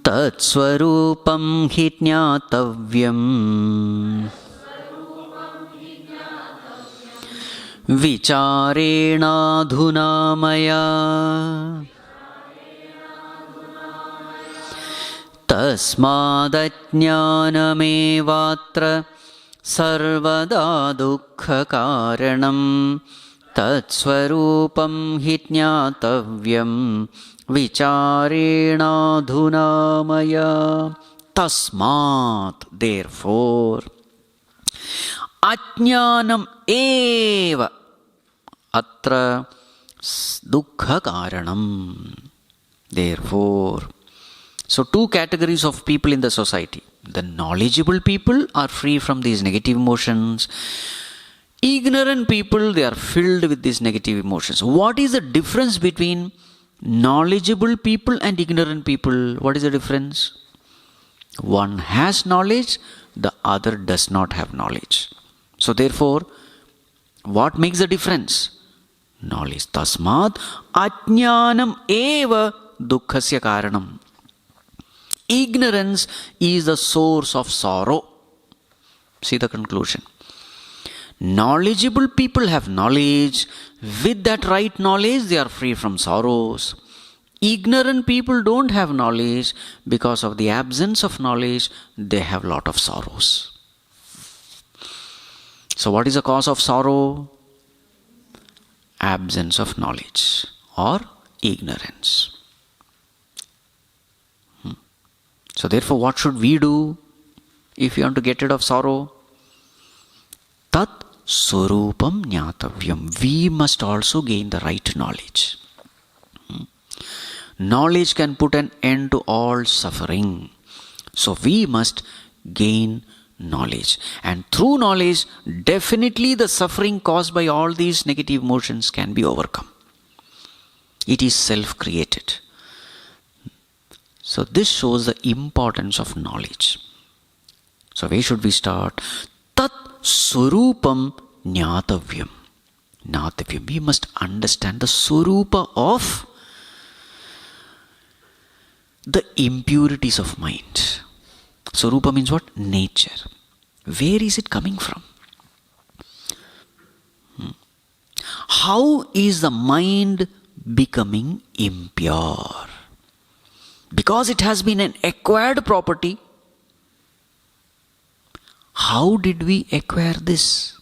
tatsvarupam hi jnatavyam vicharena maya tasmadajnanamevatra sarvada dukkha karanam tatsvarupam hi jnatavyam vicharena maya. Tasmat, therefore, ajnanam eva atra dukkha karanam. Therefore, so two categories of people in the society. The knowledgeable people are free from these negative emotions. Ignorant people, they are filled with these negative emotions. What is the difference between knowledgeable people and ignorant people? What is the difference? One has knowledge, the other does not have knowledge. So therefore, what makes the difference? Knowledge. Tasmat ajnanam eva dukkhasya karanam. Ignorance is the source of sorrow. See the conclusion. Knowledgeable people have knowledge. With that right knowledge, they are free from sorrows. Ignorant people don't have knowledge. Because of the absence of knowledge, they have a lot of sorrows. So what is the cause of sorrow? Absence of knowledge or ignorance. So therefore, what should we do if you want to get rid of sorrow? Tat surupam jnatavyam. We must also gain the right knowledge. Knowledge can put an end to all suffering. So we must gain knowledge. And through knowledge, definitely the suffering caused by all these negative emotions can be overcome. It is self-created. So this shows the importance of knowledge. So where should we start? Tat surupam jnatavyam. Jnatavyam. We must understand the surupa of the impurities of mind. Surupa means what? Nature. Where is it coming from? How is the mind becoming impure? Because it has been an acquired property. How did we acquire this?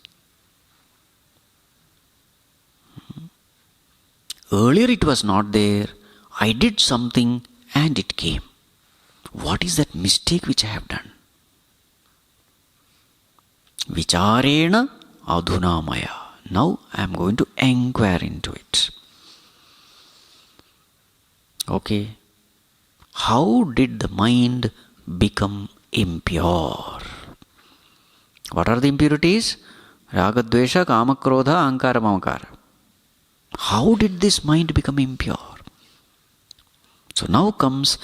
Earlier it was not there. I did something and it came. What is that mistake which I have done? Vicharena adhuna maya. Now I am going to inquire into it. Okay. How did the mind become impure? What are the impurities? Raga, dvesha, kama, krodha, ahankara, mamakara. How did this mind become impure? So now comes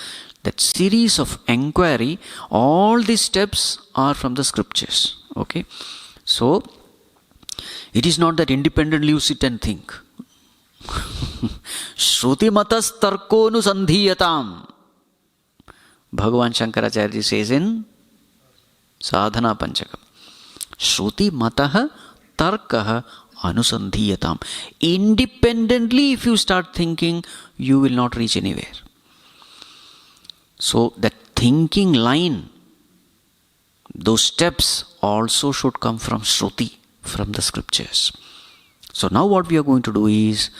that series of enquiry. All these steps are from the scriptures. Okay. So it is not that independently you sit and think. Shruti matas tarko nusandhiyatam. Bhagavan Shankaracharya says in Sadhana Panchakam. Shruti matah tarkaha anusandhiyatam. Independently if you start thinking, you will not reach anywhere. So that thinking line, those steps also should come from Shruti, from the scriptures. So now what we are going to do is,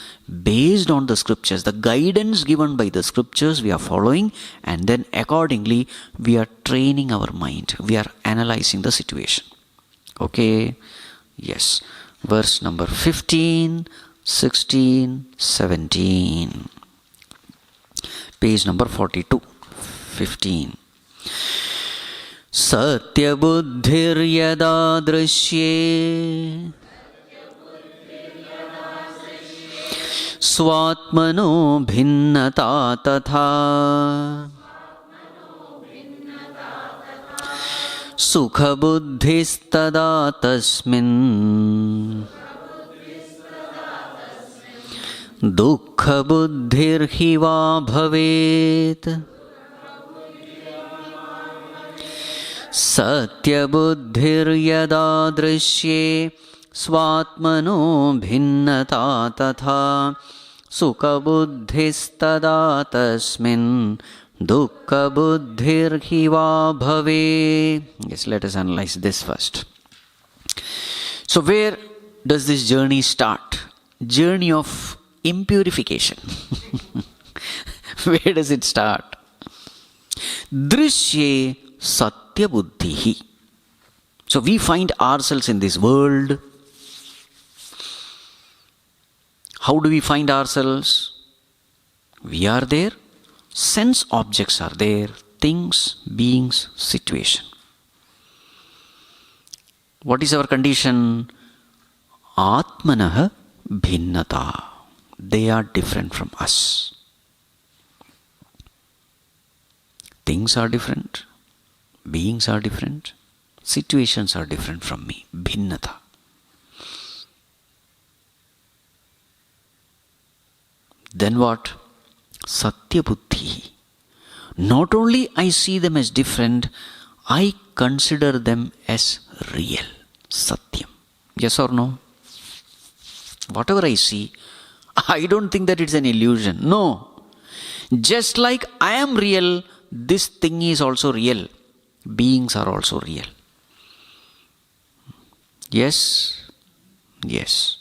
based on the scriptures, the guidance given by the scriptures we are following, and then accordingly we are training our mind. We are analyzing the situation. Okay? Yes. Verse number 15, 16, 17. Page number 42. 15. Satya buddhir yada drishye swatmano bhinnata tatha sukha buddhistada tasmin dukkha buddhir hiva bhavet satya buddhir yada drishye swatmano bhinnata tatha sukha buddhistada tasmin dukkha buddhir hiva bhave. Yes, let us analyze this first. So where does this journey start? Journey of impurification. Where does it start? Drishye satya buddhihi. So we find ourselves in this world. How do we find ourselves? We are there. Sense objects are there. Things, beings, situation. What is our condition? Atmanah bhinnata. They are different from us. Things are different. Beings are different. Situations are different from me. Bhinnata. Then what? Satya Buddhi. Not only I see them as different, I consider them as real. Satyam. Yes or no? Whatever I see, I don't think that it's an illusion. No. Just like I am real, this thing is also real. Beings are also real. Yes? Yes.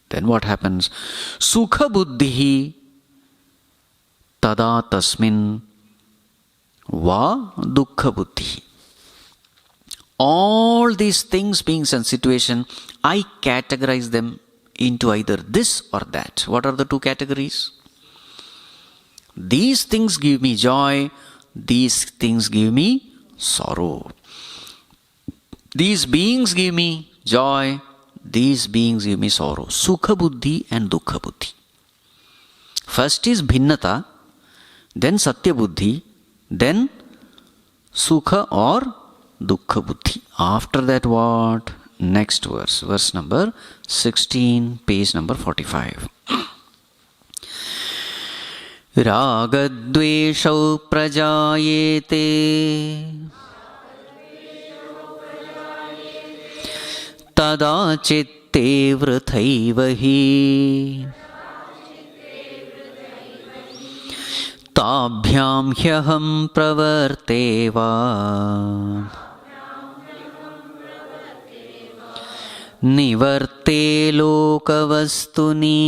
Then what happens? Sukha buddhi tada tasmin va dukkha buddhi. All these things, beings and situation, I categorize them into either this or that. What are the two categories? These things give me joy, these things give me sorrow. These beings give me joy, these beings give me sorrow. Sukha buddhi and dukkha buddhi. First is bhinnata, then satya buddhi, then sukha or dukkha buddhi. After that what? Next verse. Verse number 16, page number 45. Ragadveshau prajayete tada chitte vrthaiva hi tabhyam hyaham pravarteva nivarte lokavastuni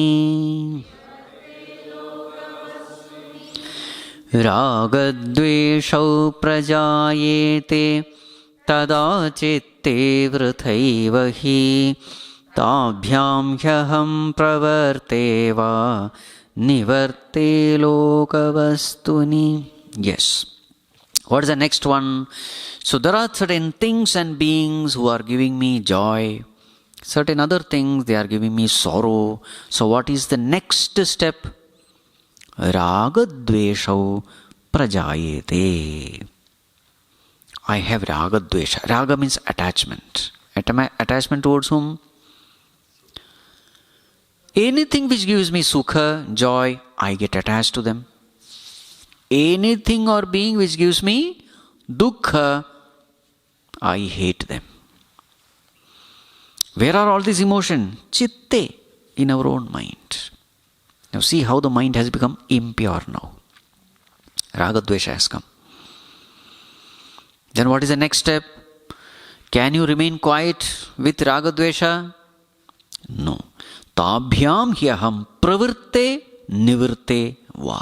ragadveshau prajayete tada chitte vrthaiva hi tabhyam hyaham pravarteva nivarte lokavastuni. Yes. What is the next one? So there are certain things and beings who are giving me joy. Certain other things, they are giving me sorrow. So what is the next step? Ragadveshau prajayete. I have ragadvesha. Raga means attachment. Attachment towards whom? Anything which gives me sukha, joy, I get attached to them. Anything or being which gives me dukkha, I hate them. Where are all these emotions? Chitte, in our own mind. Now see how the mind has become impure now. Ragadvesha has come. Then what is the next step? Can you remain quiet with ragadvesha? No. Tabhyam hyaham pravritte nivritte va.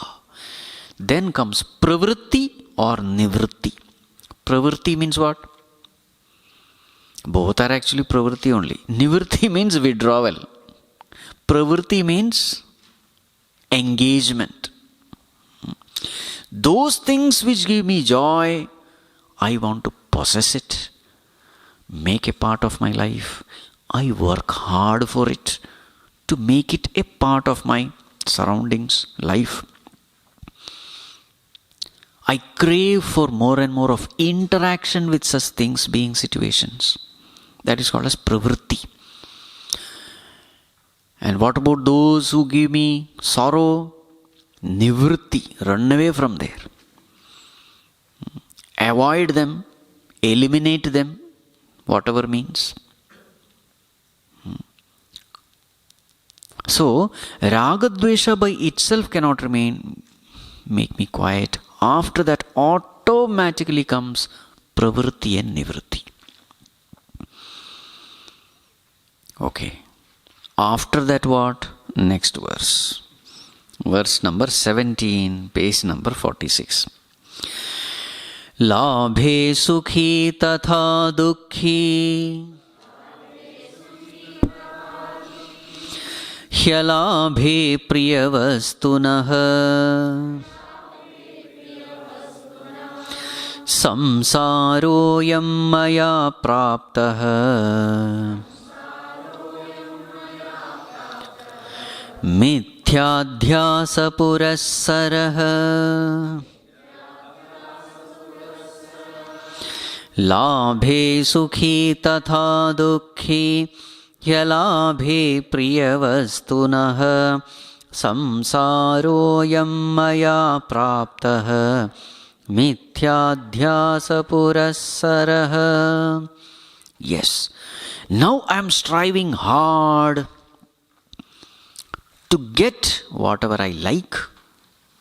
Then comes pravritti or nivritti. Pravritti means what? Both are actually pravritti only. Nivritti means withdrawal. Pravritti means engagement. Those things which give me joy, I want to possess it, make a part of my life. I work hard for it to make it a part of my surroundings, life. I crave for more and more of interaction with such things, being situations. That is called as pravritti. And what about those who give me sorrow? Nivritti, run away from there. Avoid them, eliminate them, whatever means. So, ragadvesha by itself cannot make me quiet. After that, automatically comes pravritti and nivritti. Okay. After that what? Next verse. Verse number 17, page number 46. Labhe sukhi tatha dukhi hyalabhe priyavastunah samsaroyam maya praptah मिथ्याध्यास पुरस्सरः लाभे सुखी तथा दुःखी ह्यलाभे प्रियवस्तुनः संसारोऽयं मया प्राप्तः मिथ्याध्यासपुरःसरः. Yes, now I am striving hard to get whatever I like,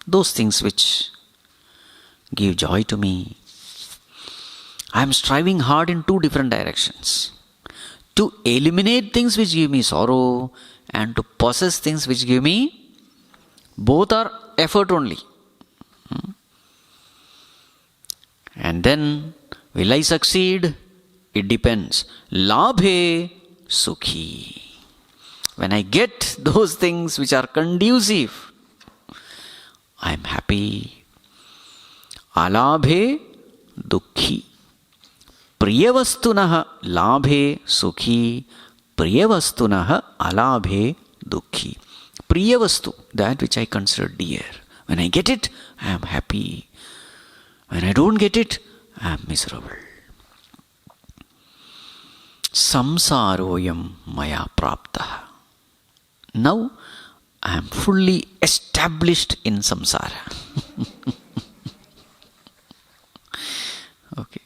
those things which give joy to me. I am striving hard in two different directions. To eliminate things which give me sorrow and to possess things which give me, both are effort only. And then, will I succeed? It depends. Labhe sukhi. When I get those things which are conducive, I am happy. Alabhe dukhi. Priyavastunah labhe sukhi. Priyavastunah alabhe dukhi. Priyavastu, that which I consider dear. When I get it, I am happy. When I don't get it, I am miserable. Samsaroyam maya praptah. Now I am fully established in samsara. Okay.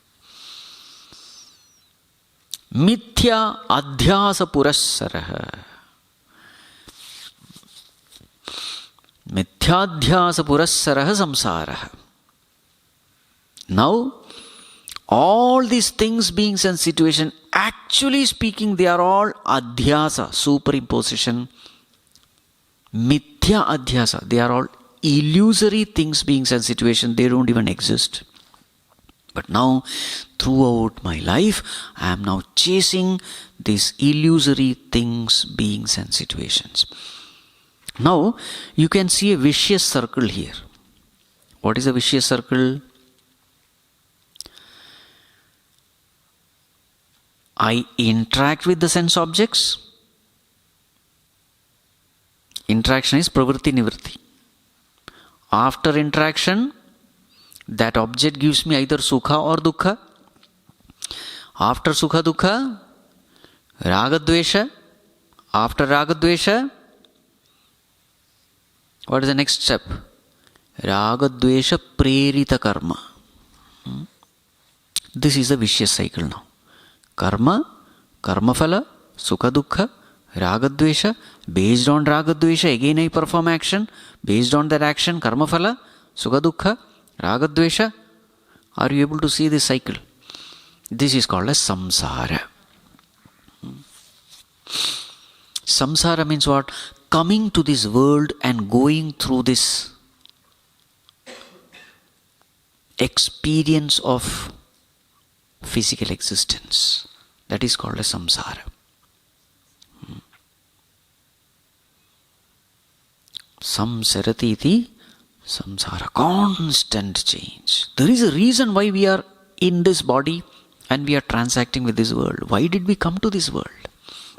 Mithya adhyasa purassarah. Mithyadhyasa purassarah samsarah. Now, all these things, beings and situation, actually speaking, they are all adhyasa, superimposition. Mithya adhyasa, they are all illusory things, beings and situation, they don't even exist. But now, throughout my life, I am now chasing these illusory things, beings and situations. Now, you can see a vicious circle here. What is a vicious circle? I interact with the sense objects. Interaction is pravritti nivritti. After interaction, that object gives me either sukha or dukkha. After sukha dukkha, raga dvesha. After raga dvesha, what is the next step? Raga dvesha prerita karma. This is the vicious cycle now. Karma, karmaphala, sukha dukkha, ragadvesha. Based on ragadvesha, again I perform action. Based on that action, karmaphala, sukha dukkha, ragadvesha. Are you able to see this cycle? This is called as samsara. Samsara means what? Coming to this world and going through this experience of physical existence. That is called as samsara. Samsarati iti samsara. Constant change. There is a reason why we are in this body and we are transacting with this world. Why did we come to this world?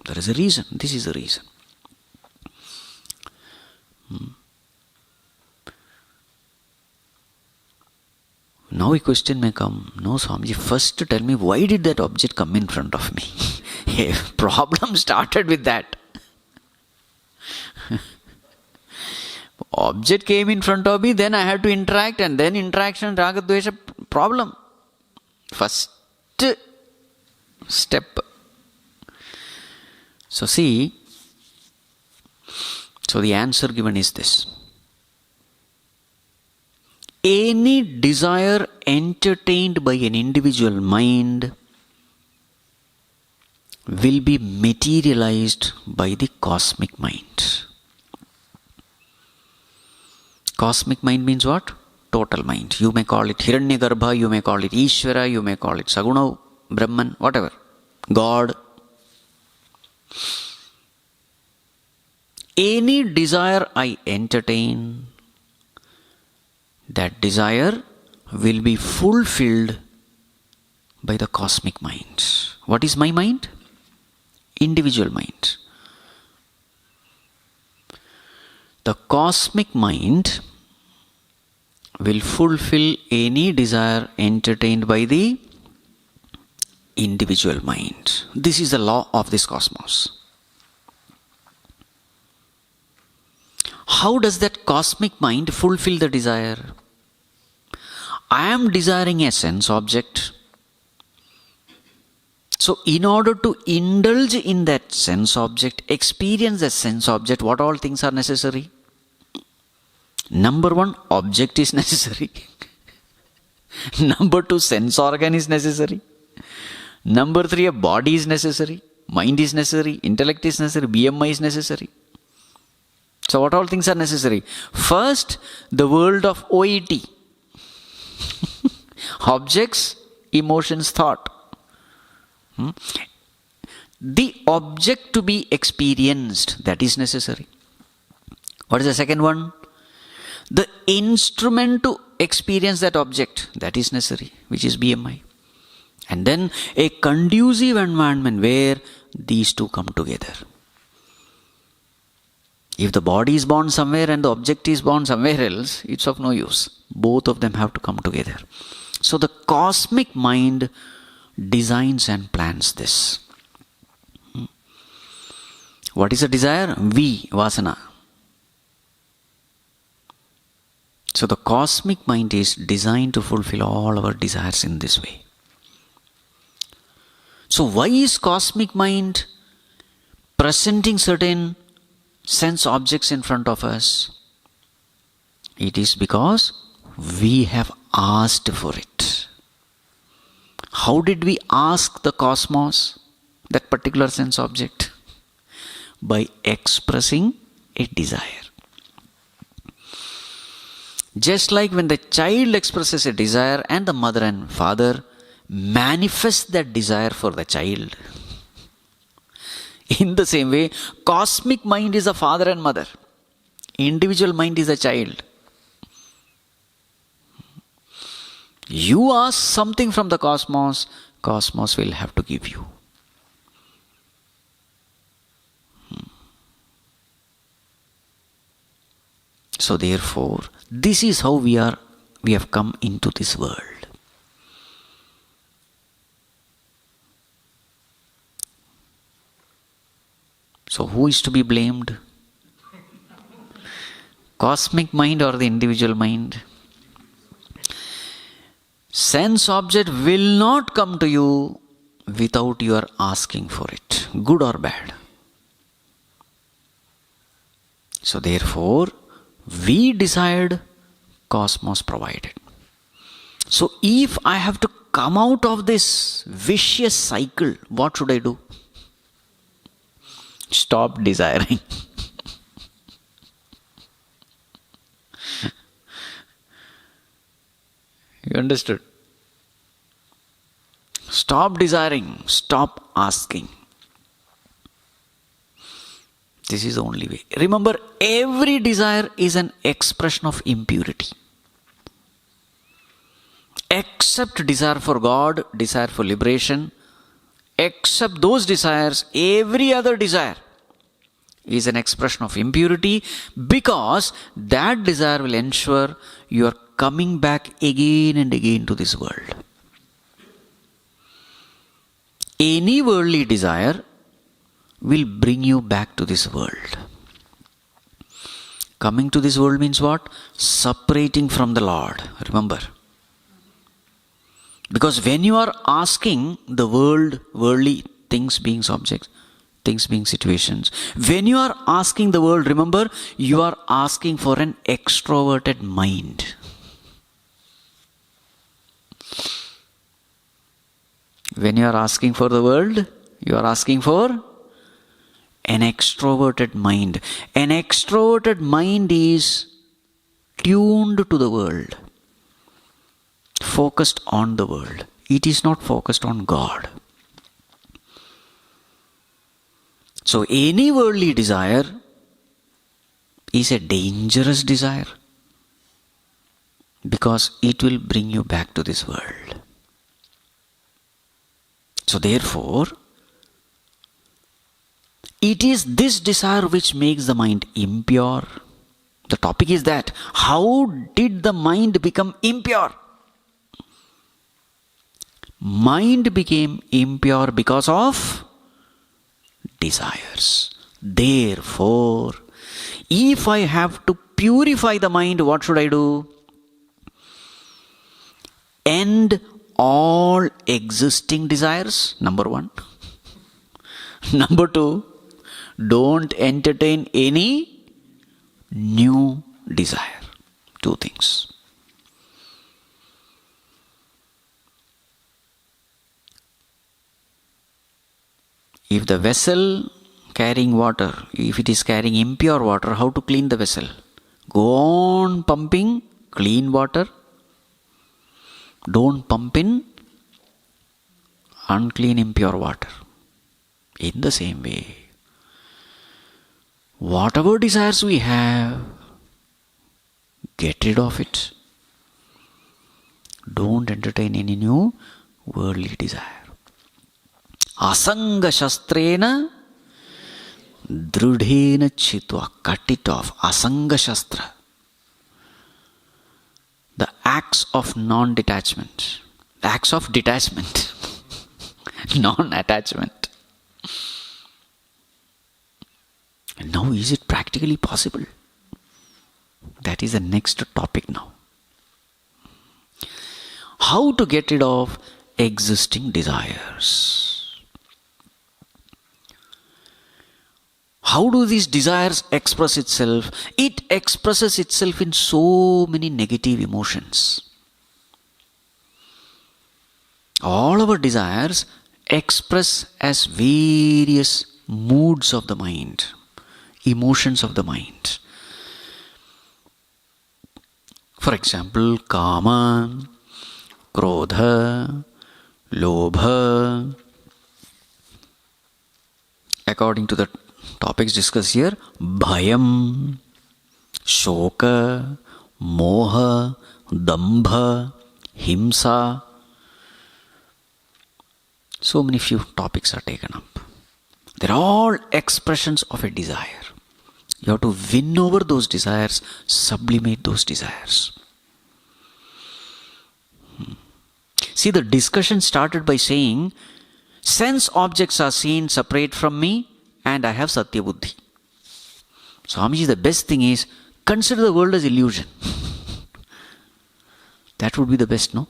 There is a reason. This is the reason. Now a question may come, no Swamiji, first tell me why did that object come in front of me? A problem started with that. Object came in front of me, then I had to interact, and then interaction, raga, dvesha, problem. First step. So see, so the answer given is this. Any desire entertained by an individual mind will be materialized by the cosmic mind. Cosmic mind means what? Total mind. You may call it Hiranyagarbha, you may call it Ishvara, you may call it Saguna, Brahman, whatever. God. Any desire I entertain, that desire will be fulfilled by the cosmic mind. What is my mind? Individual mind. The cosmic mind will fulfill any desire entertained by the individual mind. This is the law of this cosmos. How does that cosmic mind fulfill the desire? I am desiring a sense object. So in order to indulge in that sense object, experience that sense object, what all things are necessary? Number one, object is necessary. Number two, sense organ is necessary. Number three, a body is necessary. Mind is necessary. Intellect is necessary. BMI is necessary. So what all things are necessary? First, the world of OET. Objects, emotions, thought. The object to be experienced, that is necessary. What is the second one? The instrument to experience that object, that is necessary, which is BMI. And then a conducive environment where these two come together. If the body is born somewhere and the object is born somewhere else, it's of no use. Both of them have to come together. So the cosmic mind designs and plans this. What is a desire? Vasana. So the cosmic mind is designed to fulfill all our desires in this way. So why is cosmic mind presenting certain sense objects in front of us? It is because we have asked for it. How did we ask the cosmos that particular sense object? By expressing a desire. Just like when the child expresses a desire and the mother and father manifest that desire for the child. In the same way, cosmic mind is the father and mother. Individual mind is the child. You ask something from the cosmos, cosmos will have to give you. So therefore, this is how we have come into this world. So who is to be blamed? Cosmic mind or the individual mind? Sense object will not come to you without you are asking for it, good or bad. So therefore, we desired, cosmos provided. So if I have to come out of this vicious cycle, what should I do? Stop desiring. You understood? Stop desiring. Stop asking. This is the only way. Remember, every desire is an expression of impurity. Except desire for God, desire for liberation, except those desires, every other desire is an expression of impurity, because that desire will ensure you are coming back again and again to this world. Any worldly desire will bring you back to this world. Coming to this world means what? Separating from the Lord. Remember. Because when you are asking the world, worldly things being objects, things being situations, when you are asking the world, remember, you are asking for an extroverted mind. When you are asking for the world, you are asking for an extroverted mind. An extroverted mind is tuned to the world, focused on the world. It is not focused on God. So any worldly desire is a dangerous desire, because it will bring you back to this world. So therefore, it is this desire which makes the mind impure. The topic is that, how did the mind become impure? mind became impure because of desires. Therefore, if I have to purify the mind, what should I do? End all existing desires, number one. Number two, don't entertain any new desire. Two things. If the vessel carrying water, if it is carrying impure water, how to clean the vessel? Go on pumping clean water. Don't pump in unclean, impure water. In the same way, whatever desires we have, get rid of it. Don't entertain any new worldly desire. Asanga shastrena drudhena chitva. Cut it off. Asanga shastra. The acts of non-detachment. The acts of detachment. Non-attachment. And now, is it practically possible? That is the next topic now. How to get rid of existing desires? How do these desires express itself? It expresses itself in so many negative emotions. All our desires express as various moods of the mind, emotions of the mind. For example, kama, krodha, lobha. According to the topics discussed here, bhayam, shoka, moha, dambha, himsa. So many few topics are taken up. They're all expressions of a desire. You have to win over those desires, sublimate those desires. See, the discussion started by saying, sense objects are seen separate from me and I have Satya Buddhi. Swamiji, the best thing is, consider the world as illusion. That would be the best, no?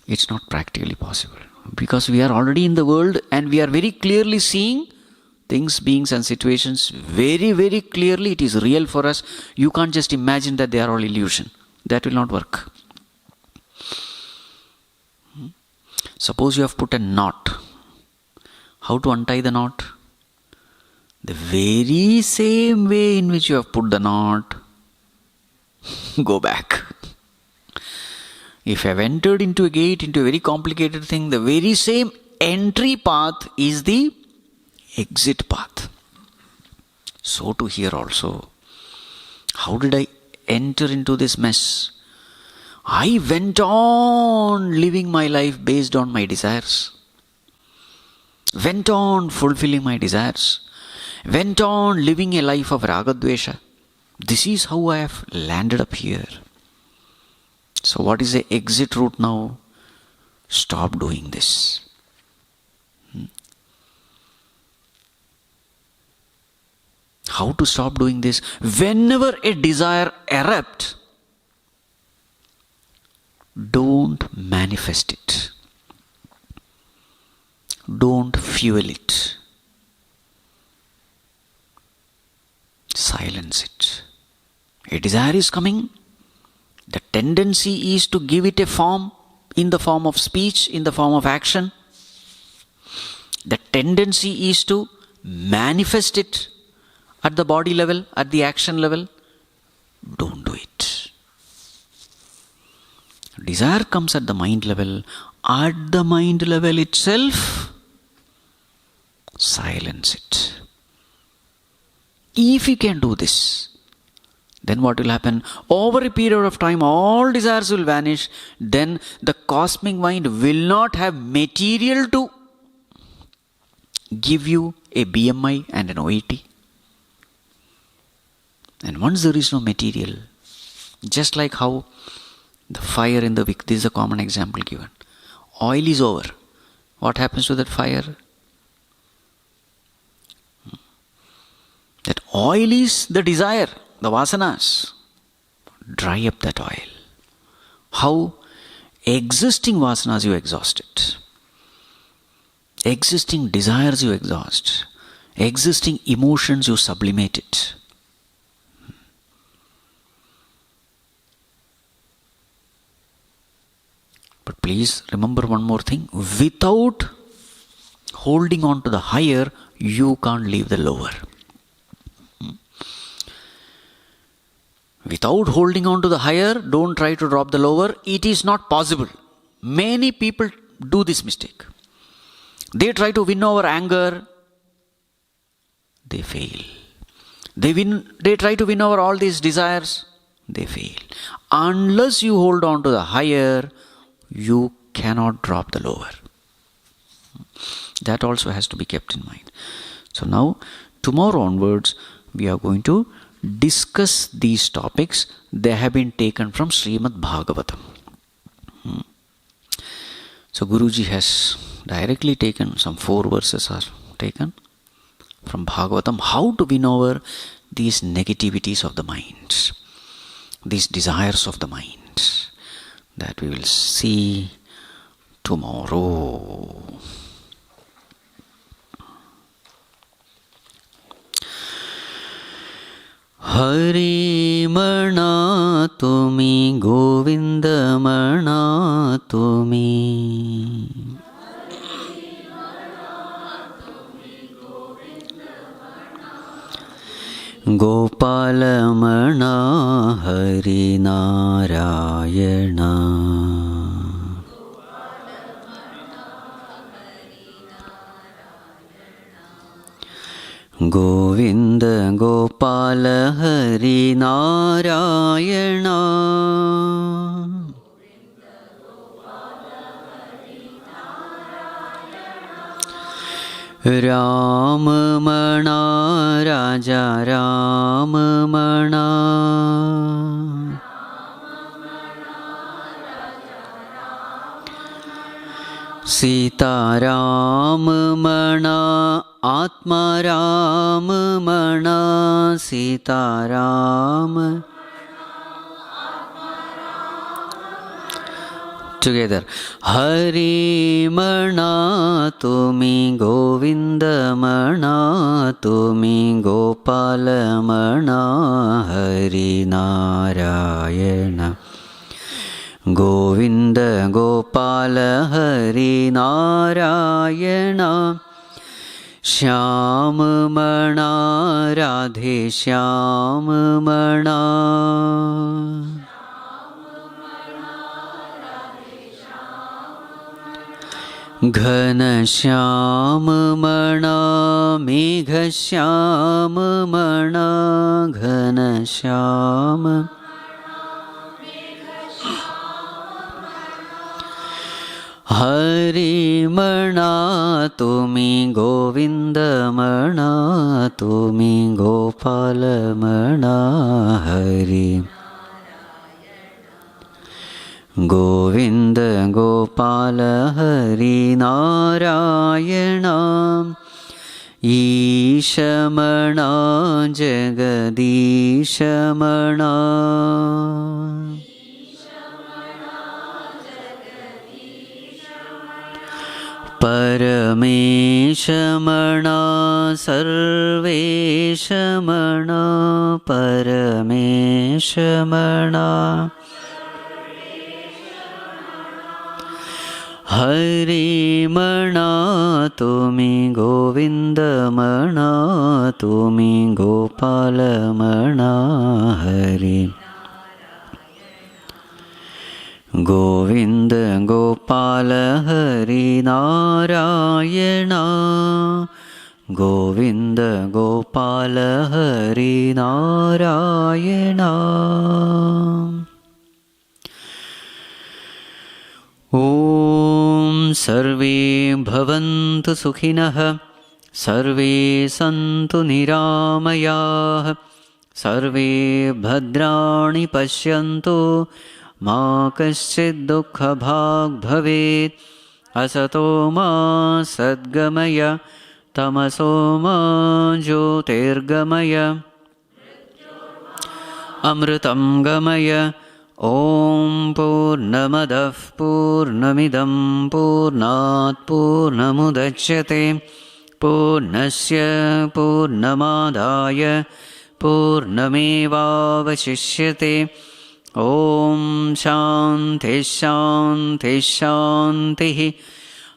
It's not practically possible. Because we are already in the world and we are very clearly seeing things, beings and situations very, very clearly. It is real for us. You can't just imagine that they are all illusion. That will not work. Suppose you have put a knot. How to untie the knot? The very same way in which you have put the knot. Go back. If you have entered into a gate, into a very complicated thing, the very same entry path is the exit path. So to here also. How did I enter into this mess? I went on living my life based on my desires. Went on fulfilling my desires. Went on living a life of ragadvesha. This is how I have landed up here. So what is the exit route now? Stop doing this. How to stop doing this? Whenever a desire erupts, don't manifest it. Don't fuel it. Silence it. A desire is coming. The tendency is to give it a form, in the form of speech, in the form of action. The tendency is to manifest it at the body level, at the action level. Don't do it. Desire comes at the mind level. At the mind level itself, silence it. If you can do this, then what will happen? Over a period of time, all desires will vanish. Then the cosmic mind will not have material to give you a BMI and an OET. And once there is no material, just like how the fire in the wick, this is a common example given. oil is over, what happens to that fire? That oil is the desire, the vasanas. Dry up that oil. How? Existing vasanas you exhaust it. Existing desires you exhaust. Existing emotions you sublimate it. But please remember one more thing. Without holding on to the higher, you can't leave the lower. Without holding on to the higher, don't try to drop the lower. It is not possible. Many people do this mistake. They try to win over anger. They fail. They try to win over all these desires. They fail. Unless you hold on to the higher, you cannot drop the lower. That also has to be kept in mind. So now, tomorrow onwards, we are going to discuss these topics. They have been taken from Srimad Bhagavatam. So Guruji has directly taken, some 4 verses are taken from Bhagavatam. How to win over these negativities of the mind, these desires of the mind, that we will see tomorrow. Hari Mana Tumi Govinda Mana Tumi Gopala Mana Hari Narayana Govinda Gopala Hari Narayana Ram Mana Raja Ram Mana Sita Ram Mana Atma Ram Mana Sita Ram. Together. Hari Mana Tumi Govinda Mana Tumi Gopala Mana Hari Narayana Govinda Gopala Hari Narayana Shyam Mana Radhe Shyam Mana Ghana Shyam Mana Megha Shyam Mana Ghana Shyam Hari Mana Tumi Govinda Mana Tumi Gopala Mana Hari Govinda Gopala Hari Narayana Isha Mana Jagadisha Mana Paramesha Mana Sarvesha Mana Paramesha Mana Hari Mana Tumi Govinda Mana Tumi Gopala Mana Hari Govinda Gopala Hari Narayana Govinda Gopala Hari Narayana Om Sarve Bhavantu Sukhinah Sarve Santu Niramayah Sarve Bhadrani Pashyantu Ma Kaschid Dukha Bhag Bhavet Asato ma sadgamaya tamaso ma jyotirgamaya amritam gamaya. Om Purnamadav Purnamidam Purnat Purnamudachyate Purnasya Purnamadaya Purnamevavashishyate. Om Shanti Shanti Shanti.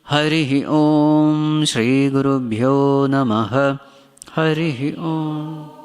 Harihi Om Shri Gurubhyo Namaha. Harihi Om.